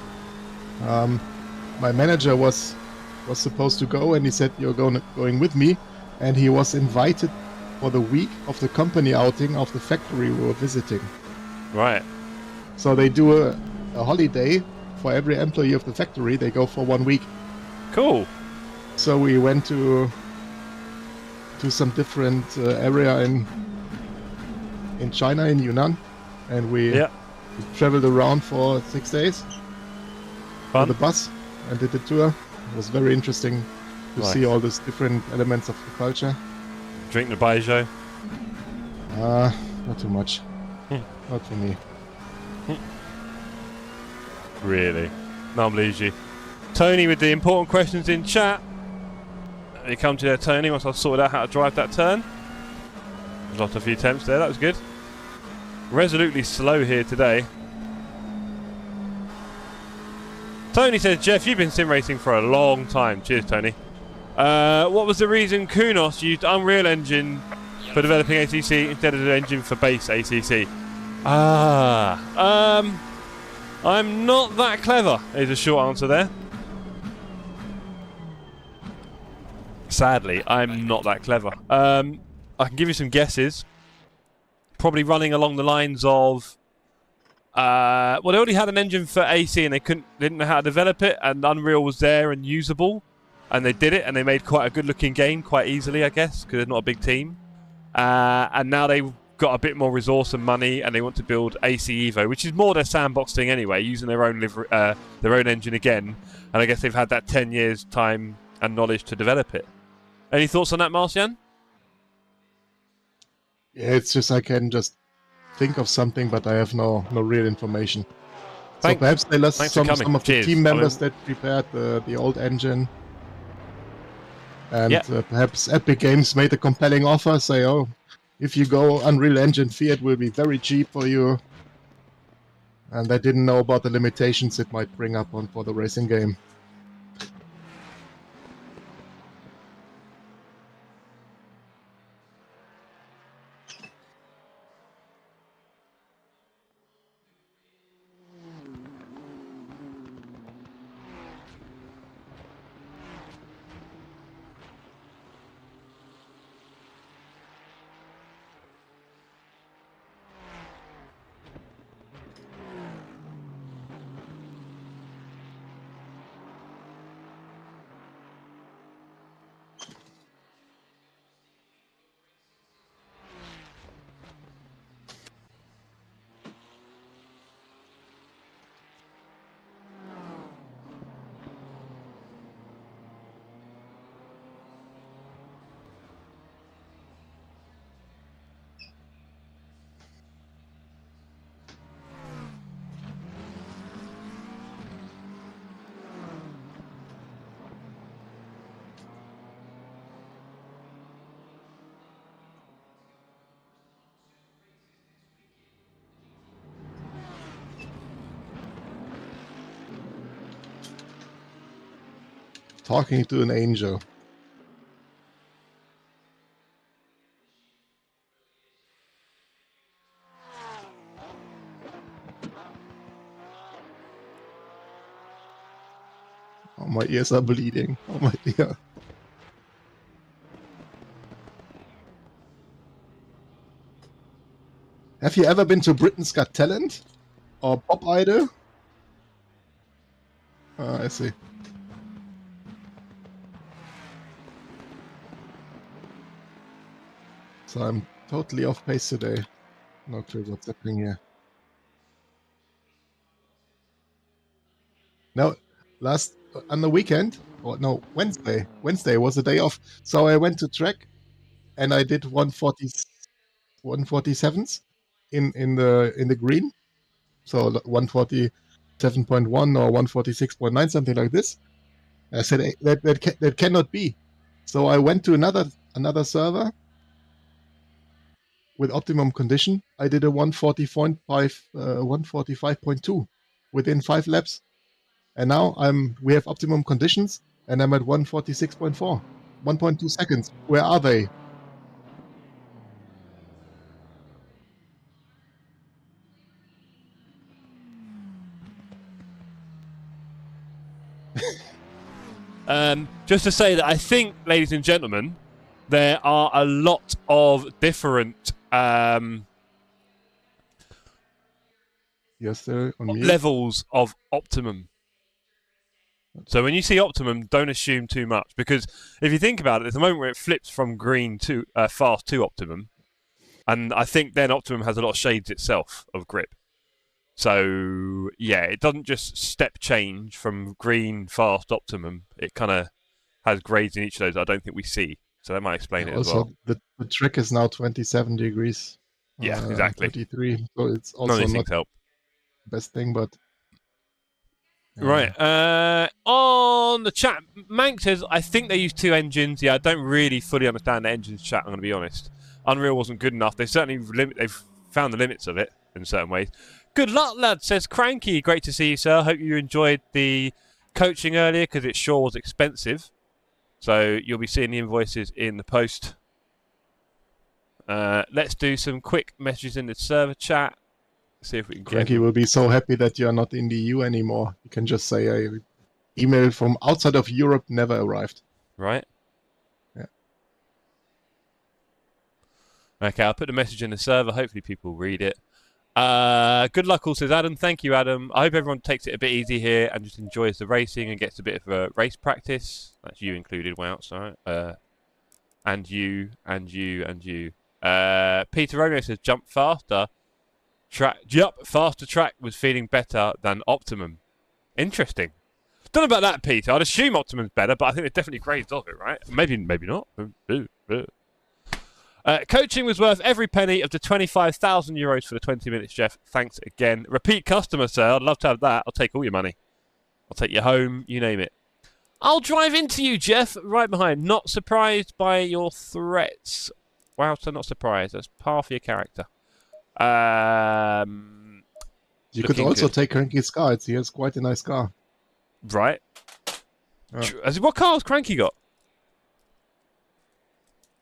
my manager was supposed to go, and he said, "You're going with me," and he was invited for the week of the company outing of the factory we were visiting. Right. So they do a holiday for every employee of the factory. They go for 1 week. Cool. So we went to some different area in China, in Yunnan, and we Yeah. traveled around for 6 days Fun. with the bus and did the tour. It was very interesting to Nice. see all these different elements of the culture. Drink the baijiu. Not too much. Not for me. Really? No, believes you. Tony with the important questions in chat. You come to there, Tony, once I've sorted out how to drive that turn. Lost a few attempts there, that was good. Resolutely slow here today. Tony says, Jeff, you've been sim racing for a long time. Cheers, Tony. What was the reason Kunos used Unreal Engine for developing ACC instead of the engine for base ACC? I'm not that clever, is a short answer there. Sadly, I'm not that clever. I can give you some guesses. Probably running along the lines of... well, they already had an engine for AC and they didn't know how to develop it, and Unreal was there and usable. And they did it, and they made quite a good-looking game quite easily, I guess, because they're not a big team. And now they've got a bit more resource and money, and they want to build AC Evo, which is more their sandbox thing anyway, using their own engine again. And I guess they've had that 10 years time and knowledge to develop it. Any thoughts on that, Marcian? Yeah, it's just I can just think of something, but I have no real information. So Thanks perhaps they lost for coming. some of the Cheers. team members that prepared the old engine. And Yeah. Perhaps Epic Games made a compelling offer, say, oh, if you go Unreal Engine, Fiat will be very cheap for you. And they didn't know about the limitations it might bring up for the racing game. Talking to an angel. Oh, my ears are bleeding. Oh my dear. Have you ever been to Britain's Got Talent? Or Pop Idol? I see. So I'm totally off pace today. No clue what's happening here. No, on the weekend, or no, Wednesday. Wednesday was a day off. So I went to track and I did 147s in the green. So 147.1 or 146.9, something like this. I said that cannot be. So I went to another server with optimum condition. I did a 145.2 within 5 laps. And now we have optimum conditions and I'm at 146.4. 1.2 seconds. Where are they? Just to say that I think, ladies and gentlemen, there are a lot of different Yes, sir. On me. levels of optimum. So when you see optimum, don't assume too much, because if you think about it, there's a moment where it flips from green to fast to optimum, and I think then optimum has a lot of shades itself of grip. So yeah, it doesn't just step change from green fast optimum. It kind of has grades in each of those I don't think we see. So that might explain it also, as well. The track is now 27 degrees. Yeah, exactly. 33. So it's None of also these not things help. the best thing, but Right. On the chat, Mank says, I think they use 2 engines. Yeah, I don't really fully understand the engines chat, I'm going to be honest. Unreal wasn't good enough. They've found the limits of it in certain ways. Good luck, lad, says Cranky. Great to see you, sir. Hope you enjoyed the coaching earlier, because it sure was expensive. So you'll be seeing the invoices in the post. Let's do some quick messages in the server chat. See if we can Cranky get... will be so happy that you're not in the EU anymore. You can just say a email from outside of Europe never arrived. Right. Yeah. Okay, I'll put the message in the server. Hopefully people read it. Good luck, all, says Adam. Thank you, Adam. I hope everyone takes it a bit easy here and just enjoys the racing and gets a bit of a race practice. That's you included. Wow, sorry. And you. Peter Romeo says jump faster. Faster track was feeling better than optimum. Interesting. Don't know about that, Peter. I'd assume optimum's better, but I think there's definitely grades of it, right? Maybe not. Coaching was worth every penny of the 25,000 euros for the 20 minutes, Jeff. Thanks again. Repeat customer, sir. I'd love to have that. I'll take all your money. I'll take you home. You name it. I'll drive into you, Jeff. Right behind. Not surprised by your threats. Wow, so not surprised. That's par for your character. You could also take Cranky's car. He has quite a nice car. Right. What car has Cranky got?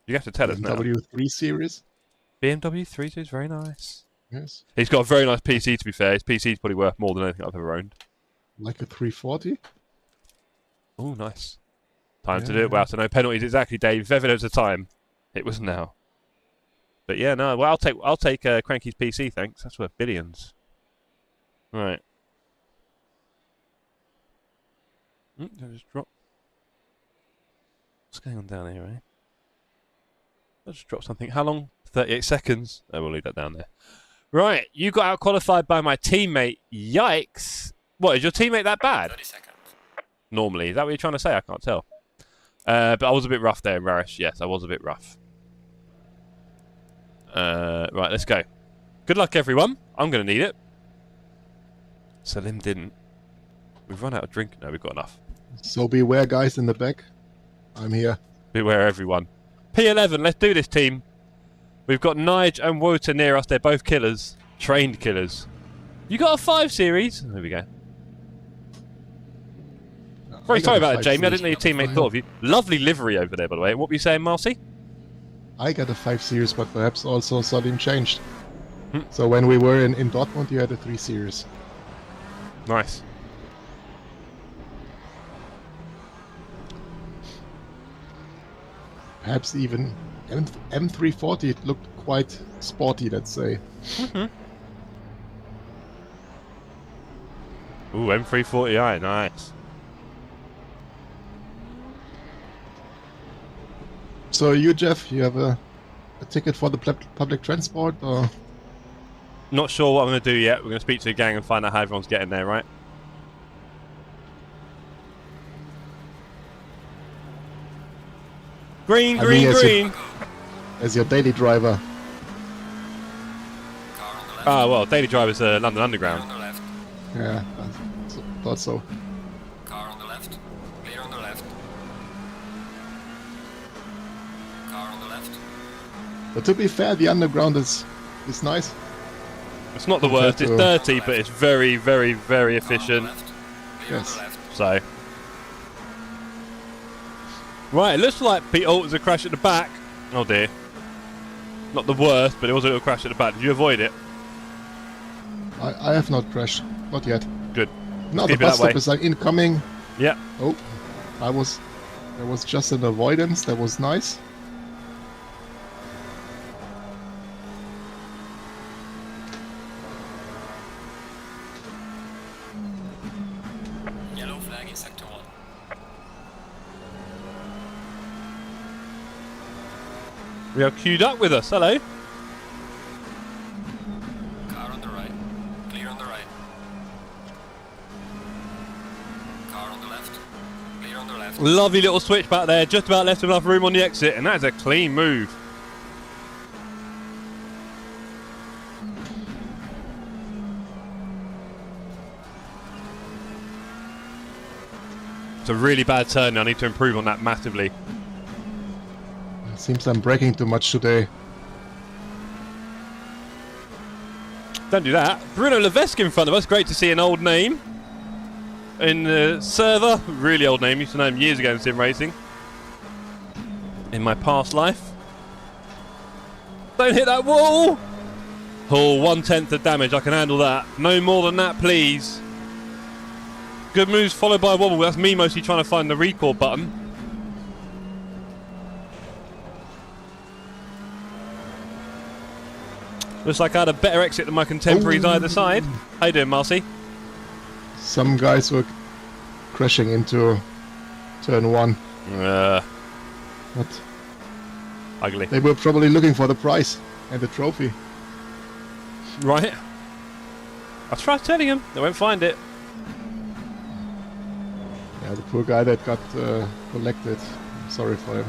You have to tell us now. BMW 3 Series. BMW 3 Series, very nice. Yes. He's got a very nice PC, to be fair. His PC is probably worth more than anything I've ever owned. Like a 340. Oh, nice. Time to do it. Wow, so no penalties. Exactly, Dave. If ever there was a time, it was now. But yeah, no. Well, I'll take Cranky's PC. Thanks. That's worth billions. Right. Did I just drop? What's going on down here, eh? I just dropped something. How long? 38 seconds. Oh, we'll leave that down there. Right. You got out qualified by my teammate. Yikes. What, is your teammate that bad? 30 seconds. Normally. Is that what you're trying to say? I can't tell. But I was a bit rough there, Rarish. Yes, I was a bit rough. Right, let's go. Good luck, everyone. I'm going to need it. Salim didn't. We've run out of drink. No, we've got enough. So beware, guys in the back. I'm here. Beware, everyone. P11, let's do this, team. We've got Nige and Wota near us. They're both killers. Trained killers. You got a 5 series? There we go. Very sorry about that, Jamie. I didn't know your teammate thought of you. Lovely livery over there, by the way. What were you saying, Marcy? I got a 5 series, but perhaps also Salim changed. So when we were in Dortmund, you had a 3 series. Nice. perhaps even M340. It looked quite sporty, let's say. Ooh, M340i, nice. So you, Jeff, you have a ticket for the public transport, or? Not sure what I'm going to do yet. We're going to speak to the gang and find out how everyone's getting there, right? Green, green, green. As your daily driver. Car on the left. Ah, well, daily driver's London Clear Underground. on the left. Yeah, thought so. Car on the left. Clear on the left. Car on the left. But to be fair, the underground is nice. It's not the worst. It's dirty, but it's very, very, very efficient. Car on the left. Clear Yes. on the left. So. Right, it looks like Pete Alters a crash at the back. Oh dear. Not the worst, but it was a little crash at the back. Did you avoid it? I have not crashed. Not yet. Good. No, the Keep it bus that way. stop is like incoming. Yeah. Oh, there was just an avoidance. That was nice. Yellow flag in sector 1. We are queued up with us. Hello. Car on the right. Clear on the right. Car on the left. Clear on the left. Lovely little switch back there. Just about left enough room on the exit, and that is a clean move. It's a really bad turn. I need to improve on that massively. It seems I'm braking too much today. Don't do that. Bruno Levesque in front of us. Great to see an old name in the server. Really old name. Used to know him years ago in sim racing. In my past life. Don't hit that wall! Oh, 1/10 of damage. I can handle that. No more than that, please. Good moves followed by a wobble. That's me mostly trying to find the record button. Looks like I had a better exit than my contemporaries either side. How you doing, Marcy? Some guys were crashing into turn 1. But Ugly. they were probably looking for the prize and the trophy. Right. I tried telling him. They won't find it. Yeah, the poor guy that got collected. I'm sorry for him.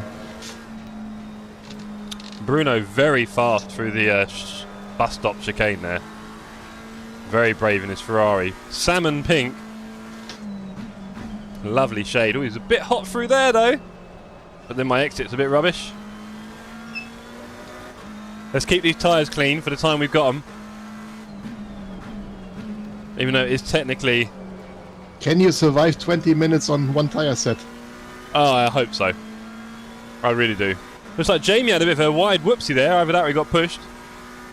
Bruno very fast through the bus stop chicane there. Very brave in his Ferrari. Salmon pink. Lovely shade. Oh, he's a bit hot through there though. But then my exit's a bit rubbish. Let's keep these tyres clean for the time we've got them. Even though it is technically... Can you survive 20 minutes on one tire set? Oh, I hope so. I really do. Looks like Jamie had a bit of a wide whoopsie there. Either that or he got pushed.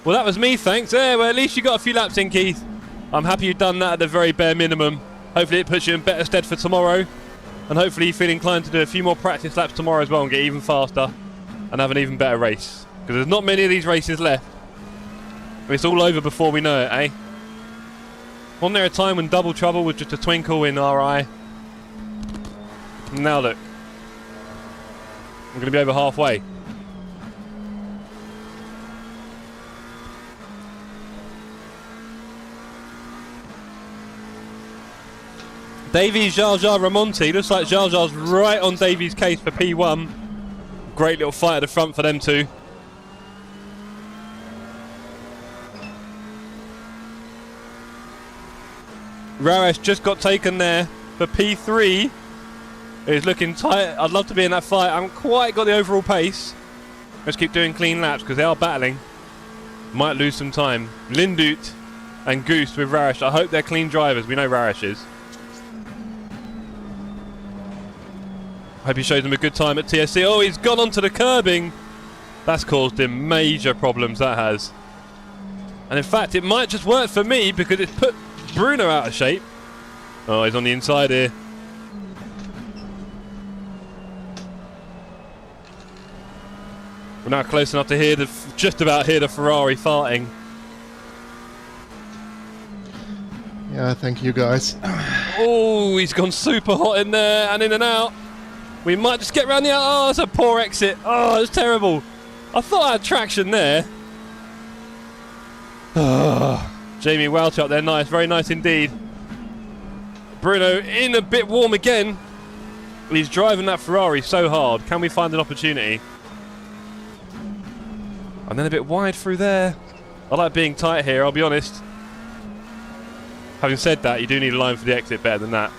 Well, that was me, thanks. Yeah, well, at least you got a few laps in, Keith. I'm happy you've done that at the very bare minimum. Hopefully it puts you in better stead for tomorrow. And hopefully you feel inclined to do a few more practice laps tomorrow as well and get even faster. And have an even better race. Because there's not many of these races left. It's all over before we know it, eh? Wasn't there a time when Double Trouble was just a twinkle in our eye? Now look. I'm going to be over halfway. Davies, Jar Jar, Ramonti. Looks like Jar Jar's right on Davies' case for P1. Great little fight at the front for them two. Raresh just got taken there for P3. It's looking tight. I'd love to be in that fight. I haven't quite got the overall pace. Let's keep doing clean laps because they are battling. Might lose some time. Lindut and Goose with Raresh. I hope they're clean drivers. We know Raresh is. Hope he shows them a good time at TSC. Oh, he's gone onto the curbing. That's caused him major problems, that has. And in fact, it might just work for me because it's put Bruno out of shape. Oh, he's on the inside here. We're now close enough to hear just about hear the Ferrari farting. Yeah, thank you guys. Oh, he's gone super hot in there and in and out. We might just get around the... Oh, that's a poor exit. Oh, it's terrible. I thought I had traction there. Oh, Jamie Welch up there, nice, very nice indeed. Bruno in a bit warm again. He's driving that Ferrari so hard. Can we find an opportunity? And then a bit wide through there. I like being tight here, I'll be honest. Having said that, you do need a line for the exit better than that.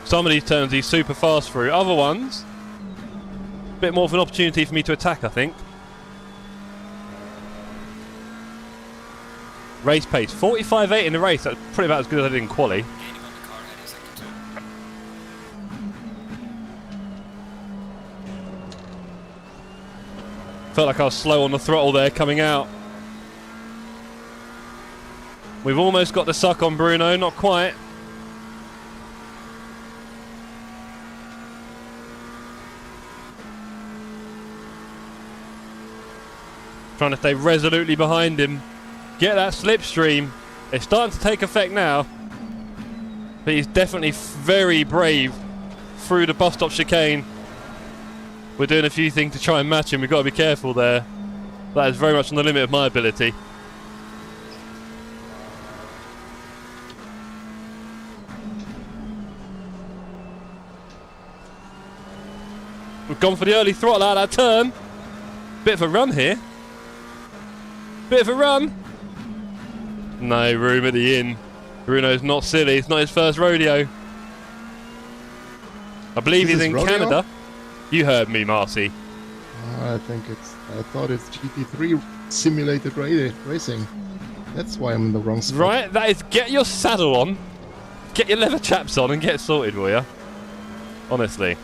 Some of these turns he's super fast through. Other ones, a bit more of an opportunity for me to attack, I think. Race pace, 45.8 in the race. That's pretty about as good as I did in quali. Gaining on the car heading sector 2. Felt like I was slow on the throttle there coming out. We've almost got the suck on Bruno, not quite. Trying to stay resolutely behind him. Get that slipstream. It's starting to take effect now. But he's definitely very brave through the bus stop chicane. We're doing a few things to try and match him. We've got to be careful there. That is very much on the limit of my ability. We've gone for the early throttle out of that turn. Bit of a run here. Bit of a run. No room at the inn. Bruno's not silly. It's not his first rodeo. I believe he's in Canada. You heard me, Marcy. I thought it's GT3 simulated racing. That's why I'm in the wrong spot. Right, that is, get your saddle on, get your leather chaps on and get sorted, will ya? Honestly.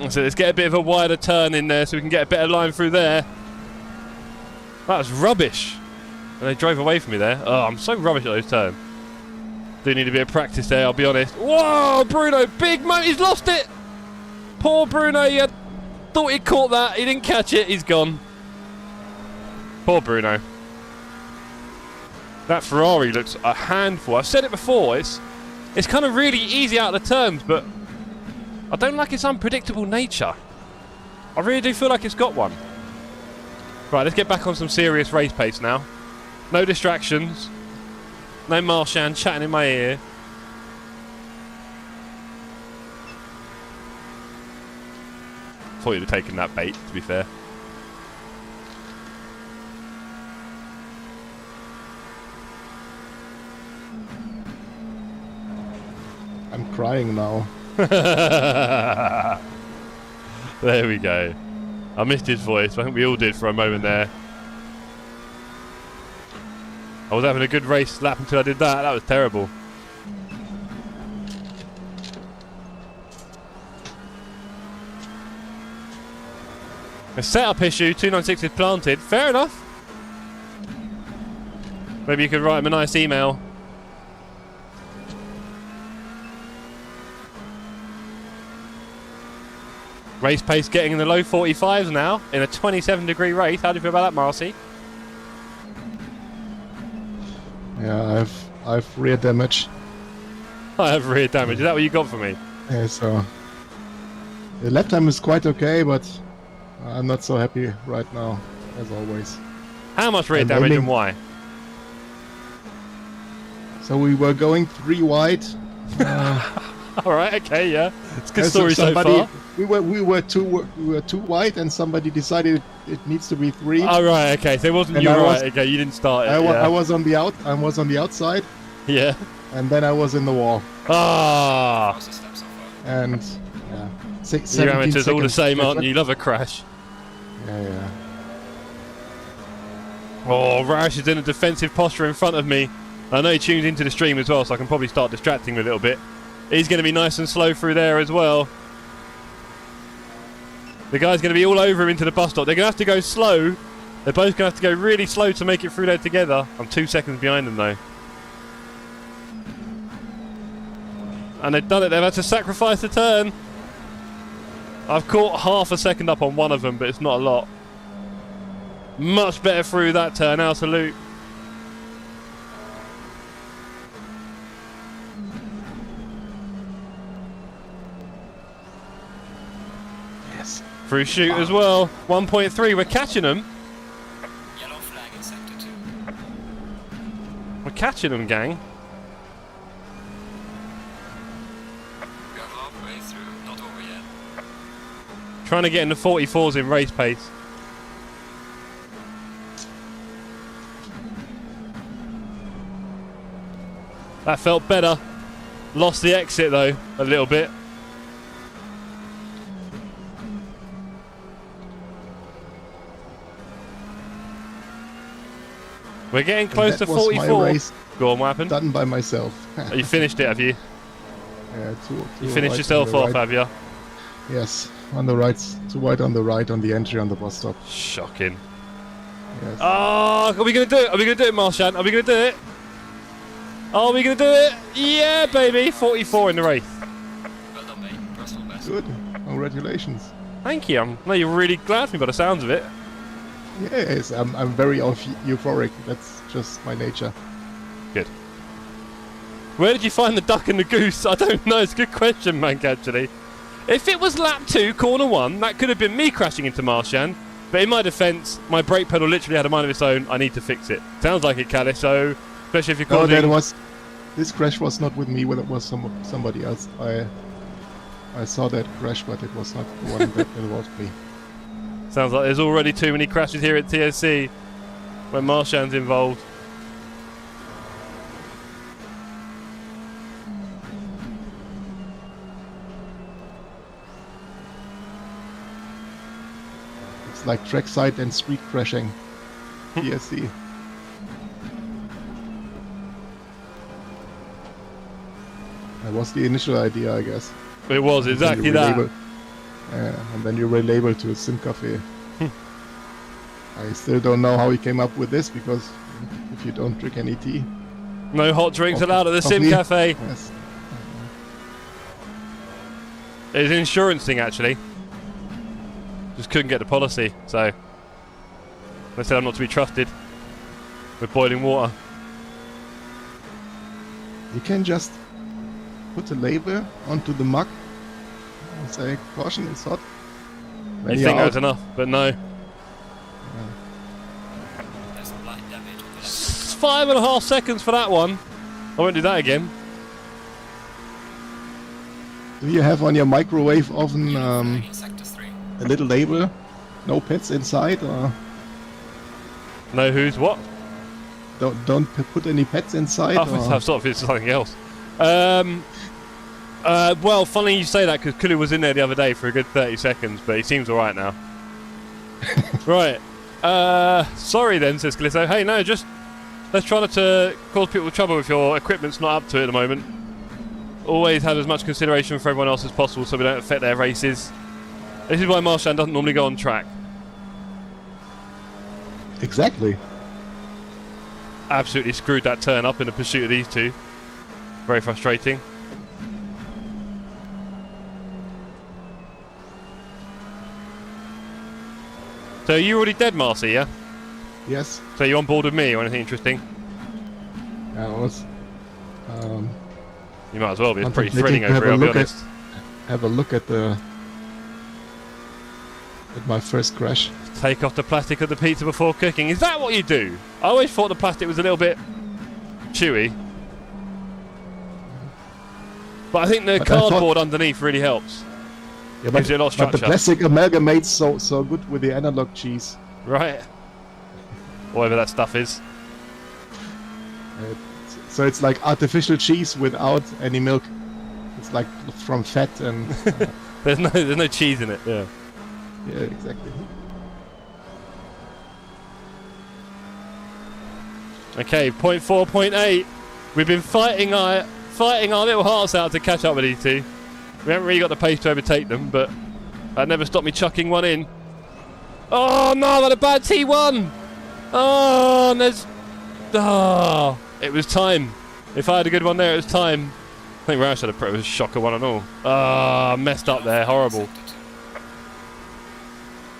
So let's get a bit of a wider turn in there so we can get a better line through there. That was rubbish. And they drove away from me there. Oh, I'm so rubbish at those turns. Do need a bit of practice there, I'll be honest. Whoa, Bruno, big moment, he's lost it. Poor Bruno, he thought he caught that, he didn't catch it, he's gone. Poor Bruno. That Ferrari looks a handful. I've said it before, it's kind of really easy out of the turns, but I don't like its unpredictable nature. I really do feel like it's got one. Right, let's get back on some serious race pace now. No distractions. No Marchand chatting in my ear. Thought you'd have taken that bait, to be fair. I'm crying now. There we go. I missed his voice. I think we all did for a moment there. I was having a good race lap until I did that. That was terrible. A setup issue. 296 is planted. Fair enough. Maybe you could write him a nice email. Race pace getting in the low 45s now in a 27-degree race. How do you feel about that, Marcy? Yeah, I've rear damage. I have rear damage. Is that what you got for me? Yeah, so the lap time is quite okay, but I'm not so happy right now, as always. How much rear damage and why? So we were going 3 wide. All right, okay, yeah. It's a good story so far. We were too wide, and somebody decided it needs to be 3. Oh right, okay. So it wasn't you, right? Okay, you didn't start it. I was on the outside. Yeah. And then I was in the wall. Ah. And yeah, 6, You amateurs all the same, aren't you? You love a crash. Yeah. Oh, Roush is in a defensive posture in front of me. I know he tuned into the stream as well, so I can probably start distracting him a little bit. He's going to be nice and slow through there as well. The guy's going to be all over him into the bus stop. They're going to have to go slow. They're both going to have to go really slow to make it through there together. I'm 2 seconds behind them though. And they've done it. They've had to sacrifice the turn. I've caught half a second up on one of them, but it's not a lot. Much better through that turn. Out of loop. Yes. Through shoot as well. 1.3. We're catching them. Yellow flag in sector 2. We're catching them, gang. We are halfway through, not over yet. Trying to get in the 44s in race pace. That felt better. Lost the exit though, a little bit. We're getting close to 44. Go on, what happened? Done by myself. Oh, you finished it, have you? Yeah, You finished yourself off, have you? Yes, on the right, too wide on the right on the entry on the bus stop. Shocking. Yes. Oh, are we going to do it? Are we going to do it, Marchand? Are we going to do it? Are we going to do it? Yeah, baby. 44 in the race. Well done, mate. Personal best. Good. Congratulations. Thank you. No, you're really glad for me by the sounds of it. Yes, I'm very euphoric. That's just my nature. Good. Where did you find the duck and the goose? I don't know. It's a good question, Mank, actually. If it was lap 2, corner 1, that could have been me crashing into Marchand. But in my defence, my brake pedal literally had a mind of its own. I need to fix it. Sounds like it, Callis. So, especially if you're No, causing... this crash was not with me. It was somebody else. I saw that crash, but it was not the one that involved me. Sounds like there's already too many crashes here at TSC when Marchand's involved. It's like trackside and street crashing. TSC. That was the initial idea, I guess. It was exactly that. And then you relabel to a sim cafe. I still don't know how he came up with this, because if you don't drink any tea... No hot drinks allowed at the sim cafe. Yes. It's an insurance thing, actually. Just couldn't get the policy, so they said I'm not to be trusted with boiling water. You can just put a label onto the mug and say, caution, it's hot. You think that's enough, but no. There's some light damage on the left. 5.5 seconds for that one. I won't do that again. Do you have on your microwave oven Yellow flag in sector 3. a little label? No pets inside, or No who's what? don't put any pets inside? I thought it's something else. Well, funny you say that, because Kulu was in there the other day for a good 30 seconds, but he seems alright now. Right. Sorry then, says Glisso. Hey, no, just let's try not to cause people trouble if your equipment's not up to it at the moment. Always have as much consideration for everyone else as possible so we don't affect their races. This is why Marchand doesn't normally go on track. Exactly. Absolutely screwed that turn up in the pursuit of these two. Very frustrating. So are you already dead, Marcy, yeah? Yes. So you on board with me or anything interesting? I was. You might as well be. It's pretty contemplating thrilling over here, I'll be honest. Have a look at my first crash. Take off the plastic of the pizza before cooking. Is that what you do? I always thought the plastic was a little bit chewy. But I think the cardboard underneath really helps. Yeah, Gives it a lot of but the structure. plastic amalgamates so good with the analog cheese. Right. Whatever that stuff is. So it's like artificial cheese without any milk. It's like from fat and... There's no cheese in it, yeah. yeah, exactly. Okay, 0.4, 0.8. We've been fighting our little hearts out to catch up with these two. We haven't really got the pace to overtake them, but that never stopped me chucking one in. Oh no, I had a bad T1! Oh, and there's... Oh, it was time. If I had a good one there, it was time. think Roush had a shocker one and all. Ah, messed up there. Horrible.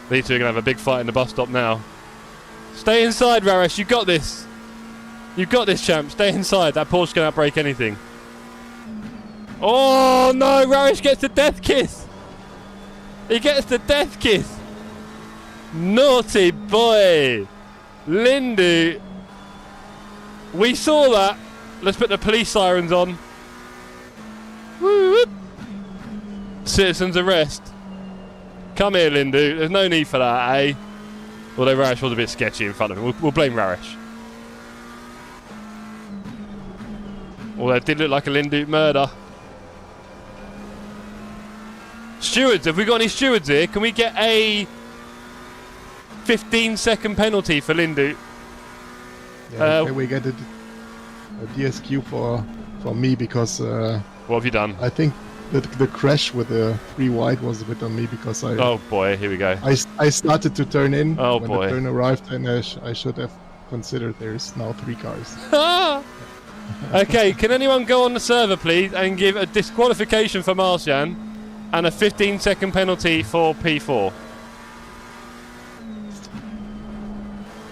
These two are going to have a big fight in the bus stop now. Stay inside, Raresh. You got this. You got this, champ. Stay inside. That Porsche can outbrake anything. Oh, no. Raresh gets the death kiss. He gets the death kiss. Naughty boy. Lindu. We saw that. Let's put the police sirens on. Woo. Citizens arrest. Come here, Lindu. There's no need for that, eh? Although Raresh was a bit sketchy in front of him. We'll blame Raresh. Although it did look like a Lindu murder. Stewards, have we got any stewards here? Can we get a 15-second penalty for Lindu? Yeah, can we get a DSQ for me because... what have you done? I think the crash with the 3 wide was a bit on me because I... Oh boy, here we go. I started to turn in. Oh when boy. the turn arrived, and I should have considered there's now 3 cars. Okay, can anyone go on the server, please, and give a disqualification for Marcian and a 15-second penalty for P4?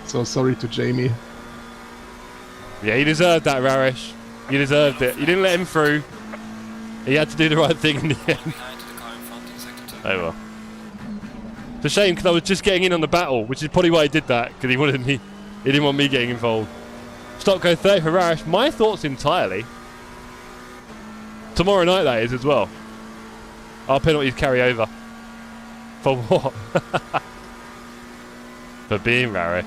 So sorry to Jamie. Yeah, he deserved that, Raresh. You deserved it. You didn't let him through. He had to do the right thing in the end. Behind the car in front in sector 2. Oh well. It's a shame because I was just getting in on the battle, which is probably why he did that, because he didn't want me getting involved. Stop go 30 for Raresh. My thoughts entirely. Tomorrow night that is as well. Our penalties carry over. For what? For being Raresh.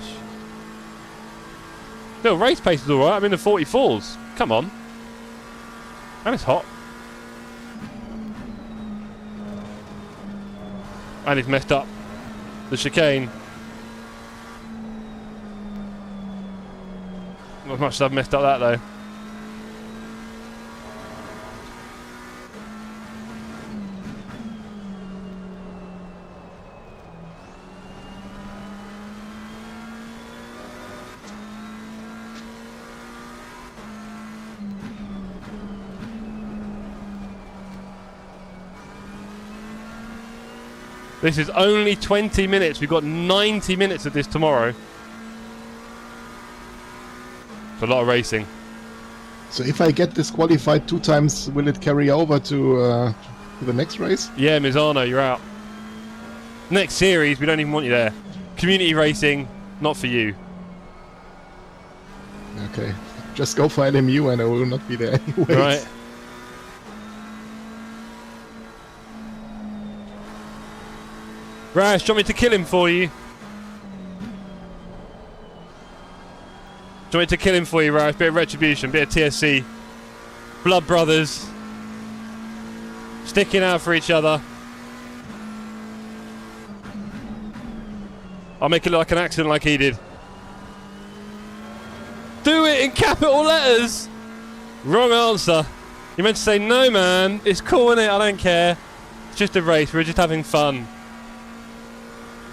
No, race pace is alright. I'm in the 44s. Come on. And it's hot. And he's messed up the chicane. Not much as I've messed up that though. This is only 20 minutes. We've got 90 minutes of this tomorrow. It's a lot of racing. So if I get disqualified 2 times, will it carry over to the next race? Yeah, Mizano, you're out. Next series, we don't even want you there. Community racing, not for you. Okay. Just go for LMU and I will not be there anyway. Right. Rash, do you want me to kill him for you? Do you want me to kill him for you, Rash? Bit of retribution, bit of TSC. Blood brothers. Sticking out for each other. I'll make it look like an accident like he did. Do it in capital letters! Wrong answer. You meant to say, no man, it's cool innit, I don't care. It's just a race, we're just having fun.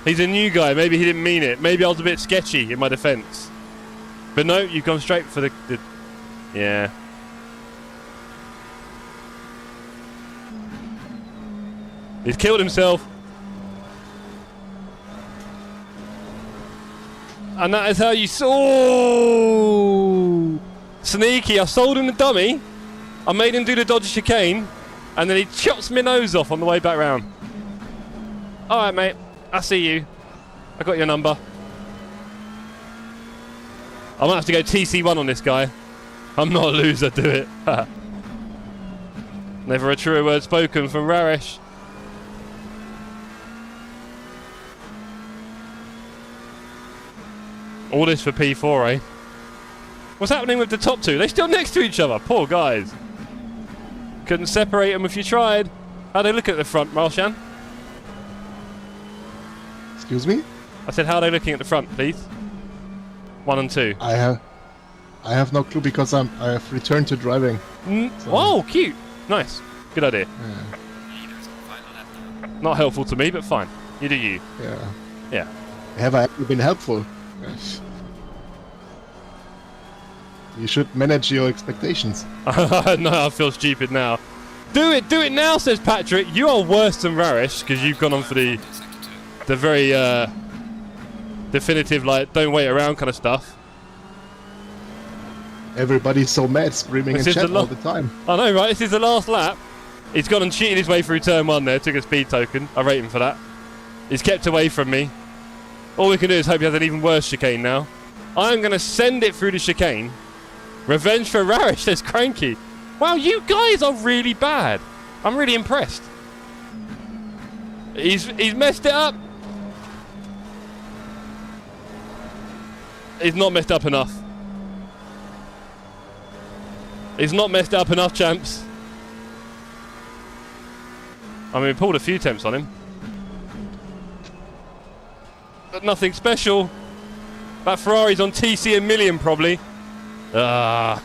He's a new guy, maybe he didn't mean it. Maybe I was a bit sketchy in my defence. But no, you've gone straight for the yeah. He's killed himself. And that is how you saw. Sneaky, I sold him the dummy. I made him do the dodgy chicane. And then he chops my nose off on the way back round. Alright, mate. I see you. I got your number. I might have to go TC1 on this guy. I'm not a loser, do it. Never a truer word spoken from Raresh. All this for P4, eh? What's happening with the top two? They're still next to each other. Poor guys. Couldn't separate them if you tried. How they look at the front, Marshan? Excuse me? I said, how are they looking at the front, please? 1 and 2. I have no clue because I have returned to driving. So. Oh, cute. Nice. Good idea. Yeah. Not helpful to me, but fine. You do you. Yeah. Yeah. Have I ever been helpful? Yes. You should manage your expectations. No, I feel stupid now. Do it now, says Patrick. You are worse than Raresh because you've gone on for the very definitive, like, don't wait around kind of stuff. Everybody's so mad, screaming in chat all the time. I know, right? This is the last lap. He's gone and cheated his way through turn 1 there, took a speed token. I rate him for that. He's kept away from me. All we can do is hope he has an even worse chicane now. I'm going to send it through the chicane. Revenge for Raresh, says Cranky. Wow, you guys are really bad. I'm really impressed. He's messed it up. He's not messed up enough. He's not messed up enough, champs. I mean, we pulled a few temps on him. But nothing special. That Ferrari's on TC a million, probably. Ah.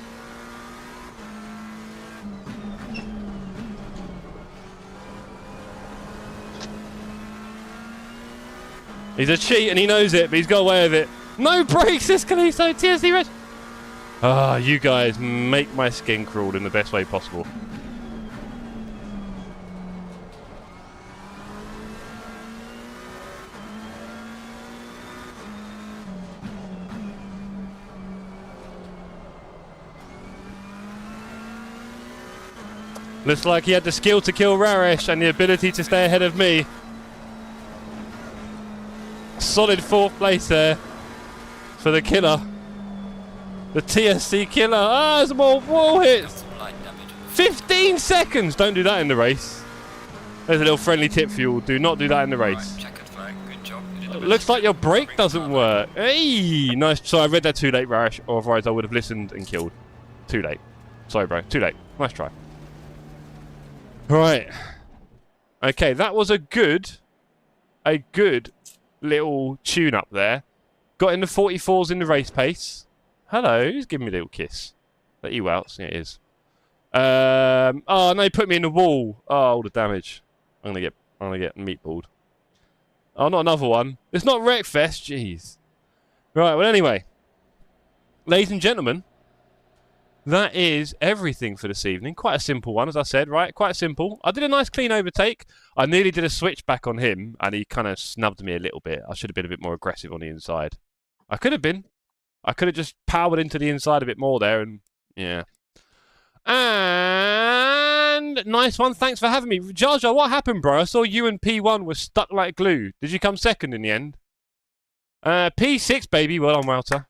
He's a cheat and he knows it, but he's got away with it. No brakes, this Calisto TSD Red. Ah, you guys make my skin crawl in the best way possible. Looks like he had the skill to kill Raresh and the ability to stay ahead of me. Solid 4th place there for the killer. The TSC killer. Ah, some more wall hits. 15 seconds. Don't do that in the race. There's a little friendly tip for you all. Do not do that in the race. Looks like your brake doesn't work. Hey, nice. So I read that too late, Raresh, or otherwise I would have listened and killed. Too late. Sorry, bro. Too late. Nice try. Right. Okay, that was a good little tune up there. Got in the 44s in the race pace. Hello, who's giving me a little kiss? That you out? Yeah, it is. Oh no, he put me in the wall. Oh, all the damage. I'm gonna get meatballed. Oh, not another one. It's not Wreckfest, jeez. Right, well anyway. Ladies and gentlemen, that is everything for this evening. Quite a simple one, as I said, right? Quite simple. I did a nice clean overtake. I nearly did a switch back on him, and he kind of snubbed me a little bit. I should have been a bit more aggressive on the inside. I could have been. I could have just powered into the inside a bit more there, and yeah. And nice one. Thanks for having me. Jar Jar, what happened, bro? I saw you and P1 were stuck like glue. Did you come second in the end? P6, baby. Well done, Walter.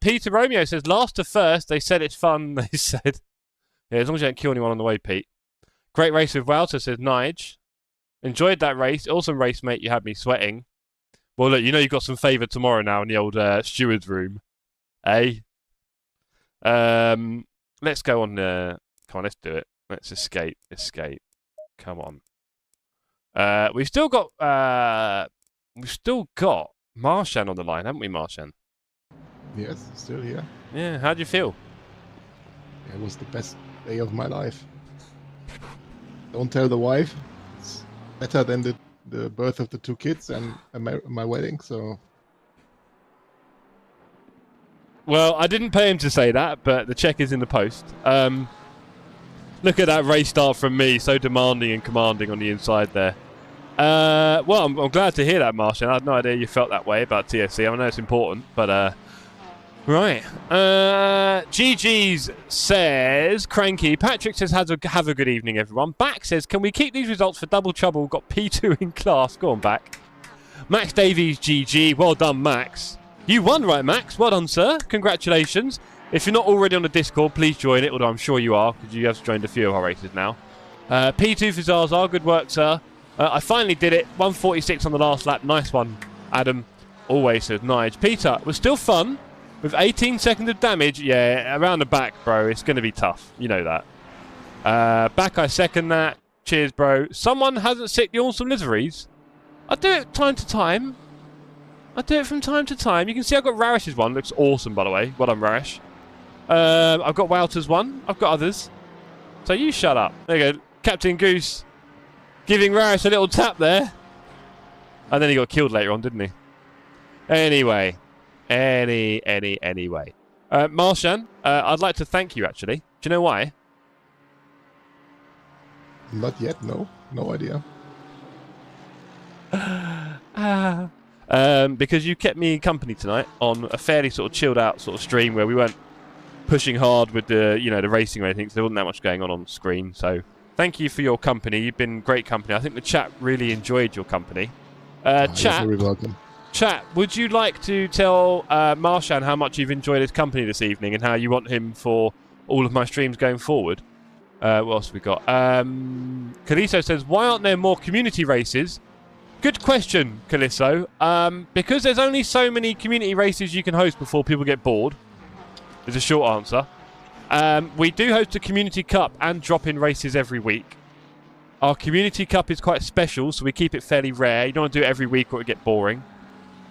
Peter Romeo says, last to first. They said it's fun, they said. Yeah, as long as you don't kill anyone on the way, Pete. Great race with Walter, says Nige. Enjoyed that race. Awesome race, mate. You had me sweating. Well, look, you know you've got some favour tomorrow now in the old steward's room. Eh? Let's go on. Come on, let's do it. Let's escape. Escape. Come on. We've still got Marshan on the line, haven't we, Marshan? Yes, still here. Yeah, how do you feel? It was the best day of my life. Don't tell the wife. It's better than the birth of the 2 kids and my wedding, so... Well, I didn't pay him to say that, but the check is in the post. Look at that race start from me, so demanding and commanding on the inside there. Well, I'm glad to hear that, Martian. I had no idea you felt that way about TSC. I know it's important, but... Right. GG's says, Cranky. Patrick says, have a good evening, everyone. Back says, can we keep these results for Double Trouble? Got P2 in class. Go on, Back. Max Davies, GG. Well done, Max. You won, right, Max? Well done, sir. Congratulations. If you're not already on the Discord, please join it, although I'm sure you are, because you have joined a few of our races now. P2 for Zaza. Good work, sir. I finally did it. 146 on the last lap. Nice one, Adam. Always says Nige. Peter, it was still fun. With 18 seconds of damage, yeah, around the back, bro, it's going to be tough. You know that. Back, I second that. Cheers, bro. Someone hasn't sicked the awesome liveries. I do it time to time. I do it from time to time. You can see I've got Rarish's one. Looks awesome, by the way. Well done, Rarish. I've got Walter's one. I've got others. So you shut up. There you go. Captain Goose giving Rarish a little tap there. And then he got killed later on, didn't he? Anyway. Anyway. Marshan, I'd like to thank you, actually. Do you know why? Not yet, no. No idea. Because you kept me company tonight on a fairly sort of chilled out sort of stream where we weren't pushing hard with the, you know, the racing or anything, so there wasn't that much going on screen. So thank you for your company. You've been great company. I think the chat really enjoyed your company. Chat, You're very welcome. Chat, would you like to tell Marshan how much you've enjoyed his company this evening and how you want him for all of my streams going forward? What else have we got? Kaliso says, why aren't there more community races? Good question, Kaliso. Because there's only so many community races you can host before people get bored. Is a short answer. We do host a community cup and drop-in races every week. Our community cup is quite special, so we keep it fairly rare. You don't want to do it every week or it get boring.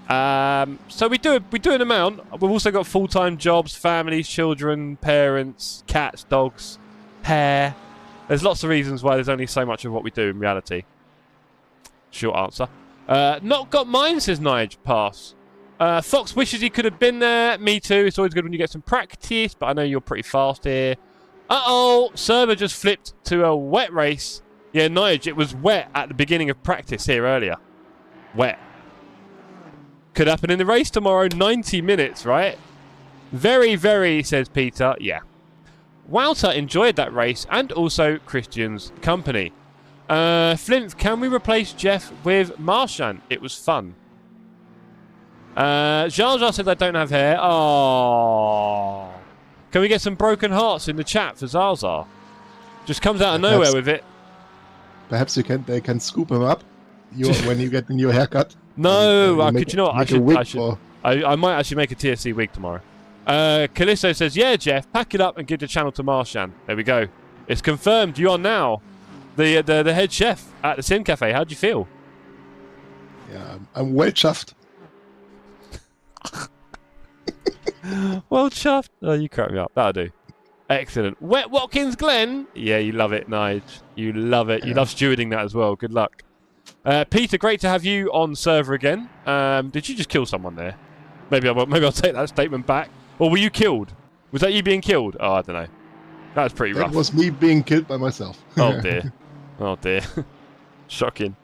So we do an amount. We've also got full-time jobs, families, children, parents, cats, dogs, hair. There's lots of reasons why there's only so much of what we do in reality. Short answer. Not got mine, says Nige. Pass. Fox wishes he could have been there. Me too. It's always good when you get some practice, but I know you're pretty fast here. Uh-oh. Server just flipped to a wet race. Yeah, Nige, it was wet at the beginning of practice here earlier. Wet. Could happen in the race tomorrow. 90 minutes, right? Very, very, says Peter. Yeah. Wouter enjoyed that race and also Christian's company. Flint, can we replace Jeff with Marshan? It was fun. Jar Jar said I don't have hair. Oh. Can we get some broken hearts in the chat for Zaza? Just comes out of nowhere with it. Perhaps they can scoop him up when you get the new haircut. No, could you know what? I might actually make a TSC wig tomorrow. Callisto says, yeah, Jeff, pack it up and give the channel to Marshan. There we go. It's confirmed. You are now the head chef at the Sim Cafe. How do you feel? Yeah, I'm well chuffed. Well chuffed. Oh, you crack me up. That'll do. Excellent. Watkins Glen. Yeah, you love it, Nige. You love it. You love stewarding that as well. Good luck. Peter, great to have you on server again. Did you just kill someone there? Maybe I'll take that statement back. Or were you killed? Was that you being killed? Oh, I don't know. That was pretty rough. That was me being killed by myself. Oh dear. Oh dear. Shocking.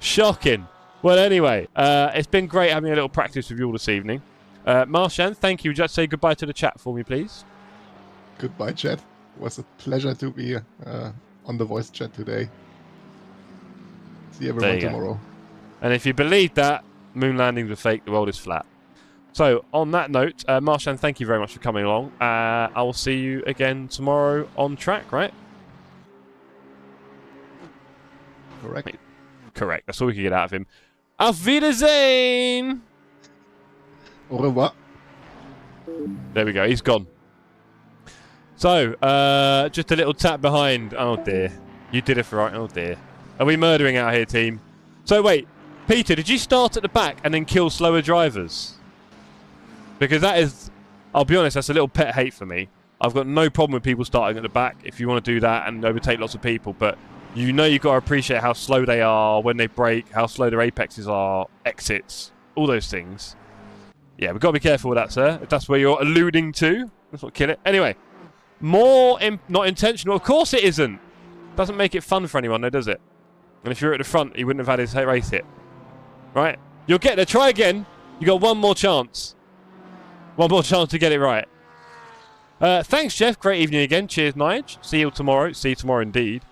Shocking. Well, anyway, it's been great having a little practice with you all this evening. Marshan, thank you. Would you like to say goodbye to the chat for me, please? Goodbye, chat. It was a pleasure to be on the voice chat today. See everyone tomorrow. And if you believe that, moon landings are fake, the world is flat. So, on that note, Marshan, thank you very much for coming along. I will see you again tomorrow on track, right? Correct. Correct. That's all we can get out of him. Auf Wiedersehen! Au revoir. There we go. He's gone. So, just a little tap behind. Oh, dear. You did it for right. Oh, dear. Are we murdering out here, team? So, wait. Peter, did you start at the back and then kill slower drivers? Because that is, I'll be honest, that's a little pet hate for me. I've got no problem with people starting at the back if you want to do that and overtake lots of people, but you know you've got to appreciate how slow they are when they brake, how slow their apexes are, exits, all those things. Yeah, we've got to be careful with that, sir. If that's where you're alluding to, that's what kill it. Anyway, not intentional. Of course it isn't. Doesn't make it fun for anyone, though, does it? And if you're at the front, he wouldn't have had his race hit. Right? You'll get there. Try again. You got one more chance. One more chance to get it right. Thanks, Jeff. Great evening again. Cheers, Nige. See you tomorrow. See you tomorrow indeed.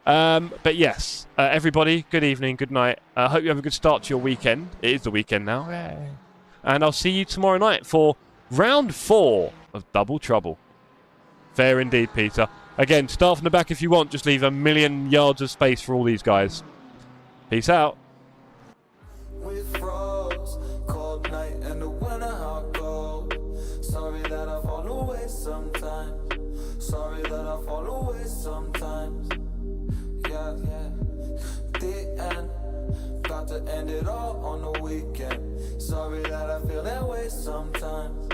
But yes, everybody, good evening, good night. I hope you have a good start to your weekend. It is the weekend now. Yay. And I'll see you tomorrow night for round 4 of Double Trouble. Fair indeed, Peter. Again, start from the back if you want. Just leave a million yards of space for all these guys. Peace out. Sorry that I fall away sometimes. Yeah, the end. Got to end it all on the weekend. Sorry that I feel that way sometimes.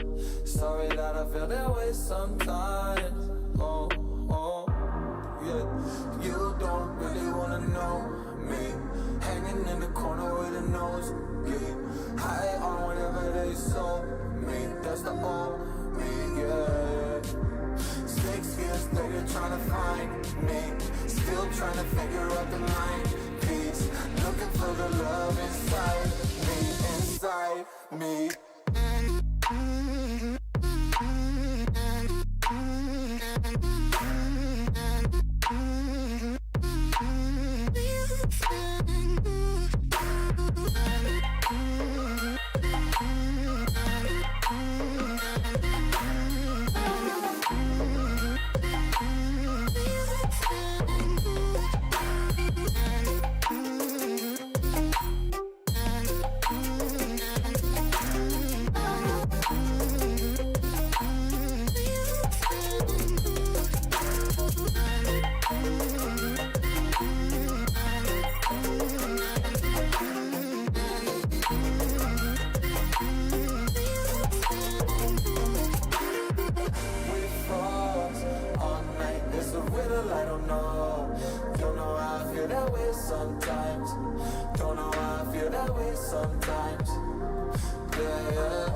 Sorry that I feel that way sometimes. Oh, yeah. You don't really wanna know me. Hanging in the corner with a nose. Yeah. High on whatever they sold me. ride me. Sometimes, don't know how I feel that way sometimes. Yeah, yeah.